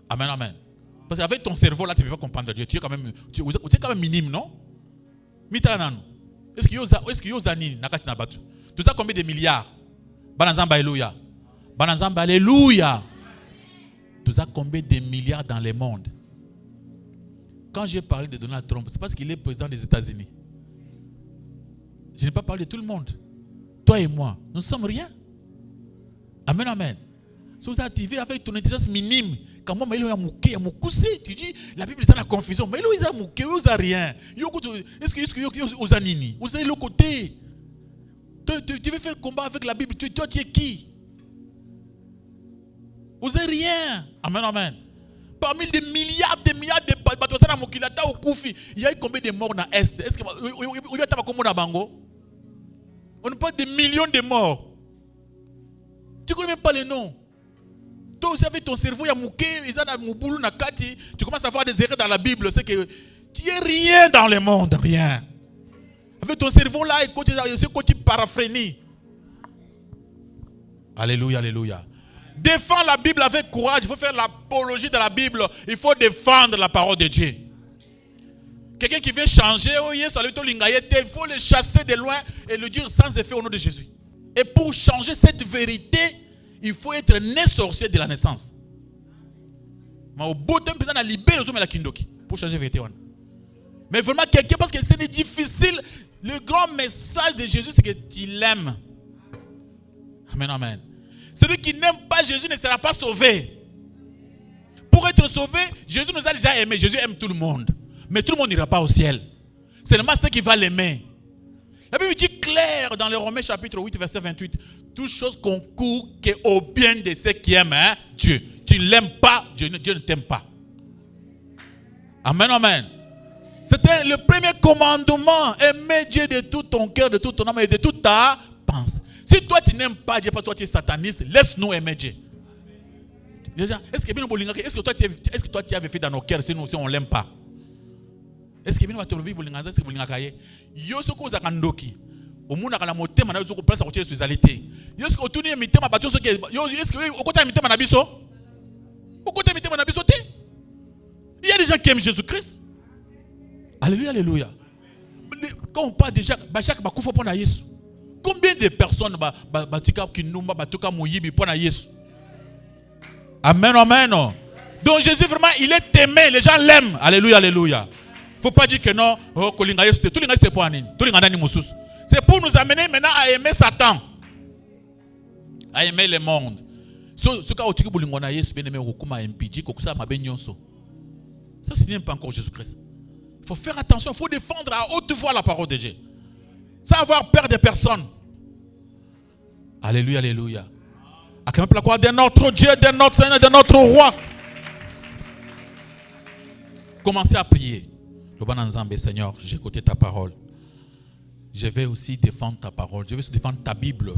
A: Amen, amen. Parce qu'avec ton cerveau, là, tu ne peux pas comprendre Dieu. Tu es quand même minime, non? Est-ce qu'il y a Zani, Nakati Nabatu? Tout ça, combien de milliards? Banazamba, alléluia. Banazamba, alléluia. Tout ça, combien de milliards dans le monde? Quand j'ai parlé de Donald Trump, c'est parce qu'il est président des États-Unis. Je n'ai pas parlé de tout le monde. Toi et moi, nous ne sommes rien. Amen, amen. Si vous activez avec ton intelligence minime, quand moi, tu dis, la Bible est dans la confusion. Mais il y a mouké, il n'y a rien. Est-ce que vous avez nini? Vous avez le côté. Tu veux faire le combat avec la Bible. Toi, tu es qui? Vous n'avez rien. Amen, amen. Parmi des milliards de il y a combien de morts dans l'Est? Est-ce que on parle de millions de morts. Tu ne connais même pas les noms. Toi aussi avec ton cerveau, il y a mouké, tu commences à voir des erreurs dans la Bible. C'est que tu n'es rien dans le monde, rien. Avec ton cerveau là, c'est quoi tu paraphrénies. Alléluia, alléluia. Défends la Bible avec courage. Il faut faire l'apologie de la Bible. Il faut défendre la parole de Dieu. Quelqu'un qui veut changer, il faut le chasser de loin et le dire sans effet au nom de Jésus. Et pour changer cette vérité, il faut être né sorcier de la naissance. Pour changer la vérité. Mais vraiment, quelqu'un, parce que c'est difficile. Le grand message de Jésus, c'est que tu l'aimes. Amen, amen. Celui qui n'aime pas Jésus ne sera pas sauvé. Pour être sauvé, Jésus nous a déjà aimés. Jésus aime tout le monde. Mais tout le monde n'ira pas au ciel. C'est seulement ceux qui vont l'aimer. La Bible dit clair dans le Romains chapitre 8, verset 28. Toute chose concourt au bien de ceux qui aiment Dieu. Tu ne l'aimes pas, Dieu ne t'aime pas. Amen, amen. C'était le premier commandement. Aimer Dieu de tout ton cœur, de toute ton âme et de toute ta pensée. Si toi tu n'aimes pas Dieu, pas toi tu es sataniste, laisse-nous aimer Dieu. Déjà, est-ce que toi tu avais fait dans nos cœurs si on ne l'aime pas? Est-ce que bien tu as dit est-ce que vous avez yo ce que vous avez ndoki au monde na motema na zo ko place ko spécialité. Yo ce que tu ni mitema ba to ce que yo est-ce que au côté mitema na biso? Au côté mitema na biso té? Il y a des gens qui aiment Jésus-Christ. Alléluia, alléluia. Quand on parle déjà chaque bakufo pour na Yesu. Combien de personnes qui nous pour Jésus? Amen, amen. Donc Jésus vraiment, il est aimé, les gens l'aiment. Alléluia, alléluia. Il ne faut pas dire que non, c'est pour nous amener maintenant à aimer Satan, à aimer le monde. Ça, ce n'est pas encore Jésus-Christ. Il faut faire attention, il faut défendre à haute voix la parole de Dieu. Sans avoir peur de personne. Alléluia, alléluia. Acclamez la gloire de notre Dieu, de notre Seigneur, de notre Roi. Commencez à prier. Le bon ensemble, Seigneur, j'ai écouté ta parole. Je vais aussi défendre ta parole. Je vais aussi défendre ta Bible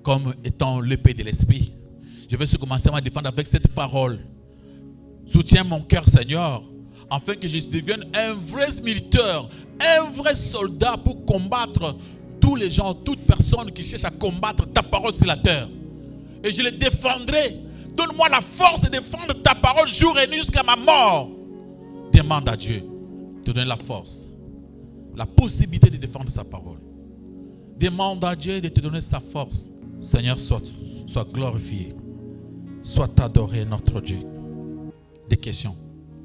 A: comme étant l'épée de l'esprit. Je vais aussi commencer à défendre avec cette parole. Soutiens mon cœur, Seigneur, afin que je devienne un vrai militaire, un vrai soldat pour combattre tous les gens, toute personne qui cherche à combattre ta parole sur la terre. Et je les défendrai. Donne-moi la force de défendre ta parole jour et nuit jusqu'à ma mort. Demande à Dieu de donner la force, la possibilité de défendre sa parole. Demande à Dieu de te donner sa force. Seigneur, sois glorifié. Sois adoré, notre Dieu. Des questions.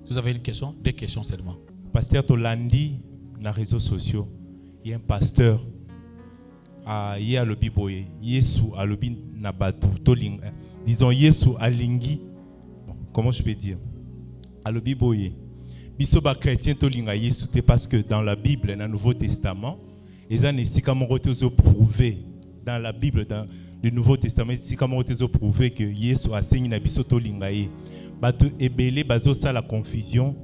A: Vous avez une question? Des questions seulement.
C: Pasteur Tolandi, dans les réseaux sociaux, il y a un pasteur. Il y a le biboye. Yesu a le bin nabatu. Disons Yesu alingi comment je peux dire, alobi boye. Biso ba chrétien to linga Yesu te parce que dans la Bible, dans le Nouveau Testament, ils ont ici comme on prouvé dans la Bible, dans le Nouveau Testament, ici comme on prouvé que Yesu a saigné na biso to linga ye. Bato ebele bazo ça la confusion.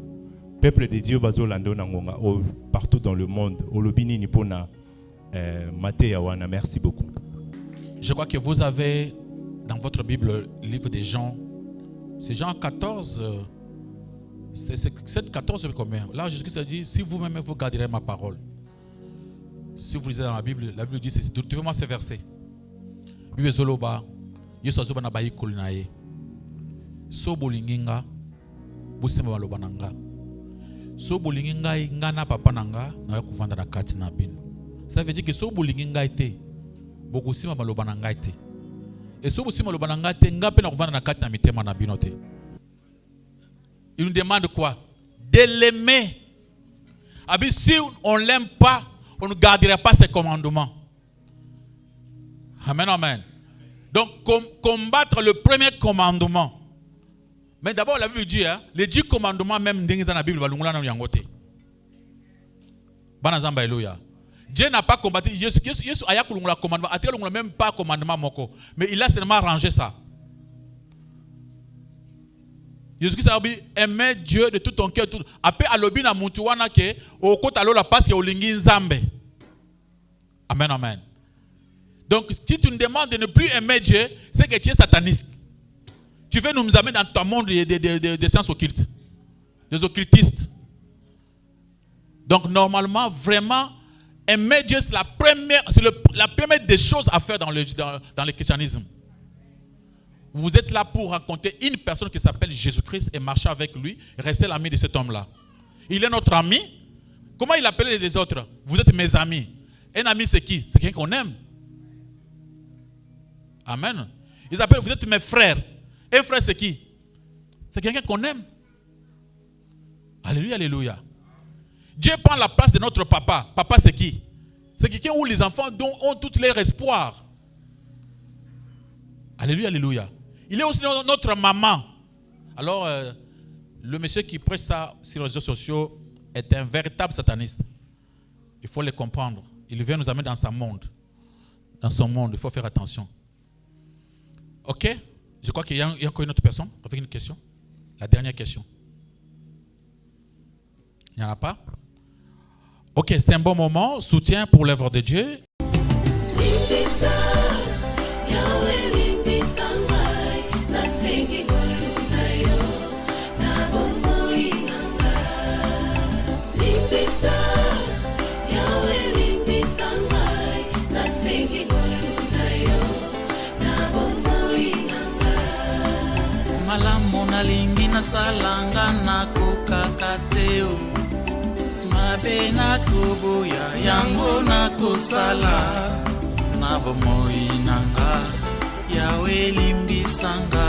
C: Peuple de Dieu bazo lando nangonga partout dans le monde. Olobini ni pona Matthieu wana. Merci beaucoup.
A: Je crois que vous avez dans votre Bible le livre des Jean. C'est Jean 14. C'est 14 combien? Là, Jésus-Christ a dit, si vous-même vous garderez ma parole. Si vous lisez dans la Bible dit, trouvez-moi ces versets. Bible zoloba, Yesu azoba na bayi kulinaye. So bolinginga, busema baloba nanga. So bolinginga ngana papa nanga, na kuvanda na kati na bino. Ça veut dire que so bolinginga ite, bokosima baloba nanga ite. Et so bosima baloba nanga ite, nga pe na kuvanda na kati na mitema na bino te. Il nous demande quoi? De l'aimer. Si on ne l'aime pas, on ne gardera pas ses commandements. Amen, amen. Donc, combattre le premier commandement. Mais d'abord, la Bible dit, les 10 commandements, même dans la Bible, Dieu n'a pas combattu. Jésus a le commandement. Il n'a même pas commandement. Mais il a seulement rangé ça. Jésus-Christ a dit, aimer Dieu de tout ton cœur. Après, alobi na mutu wana ke okota lola parce que olingi nzambe. Amen, amen. Donc, si tu nous demandes de ne plus aimer Dieu, c'est que tu es sataniste. Tu veux nous amener dans ton monde des sciences occultes, des occultistes. Donc, normalement, vraiment, aimer Dieu, c'est la première des choses à faire dans le christianisme. Vous êtes là pour rencontrer une personne qui s'appelle Jésus-Christ et marcher avec lui, rester l'ami de cet homme-là. Il est notre ami. Comment il appelle les autres? Vous êtes mes amis. Un ami, c'est qui? C'est quelqu'un qu'on aime. Amen. Ils appellent, vous êtes mes frères. Un frère, c'est qui? C'est quelqu'un qu'on aime. Alléluia, alléluia. Dieu prend la place de notre papa. Papa, c'est qui? C'est quelqu'un où les enfants ont tous leurs espoirs. Alléluia, alléluia. Il est aussi notre maman. Alors, le monsieur qui prêche ça sur les réseaux sociaux est un véritable sataniste. Il faut le comprendre. Il vient nous amener dans son monde. Dans son monde, il faut faire attention. Ok? Je crois qu'il y a encore une autre personne avec une question. La dernière question. Il n'y en a pas? Ok, c'est un bon moment. Soutien pour l'œuvre de Dieu.
D: Nalingi na salanga na kokakateo mabe na koboya yango na kosala na bomoi nanga yawe limbisanga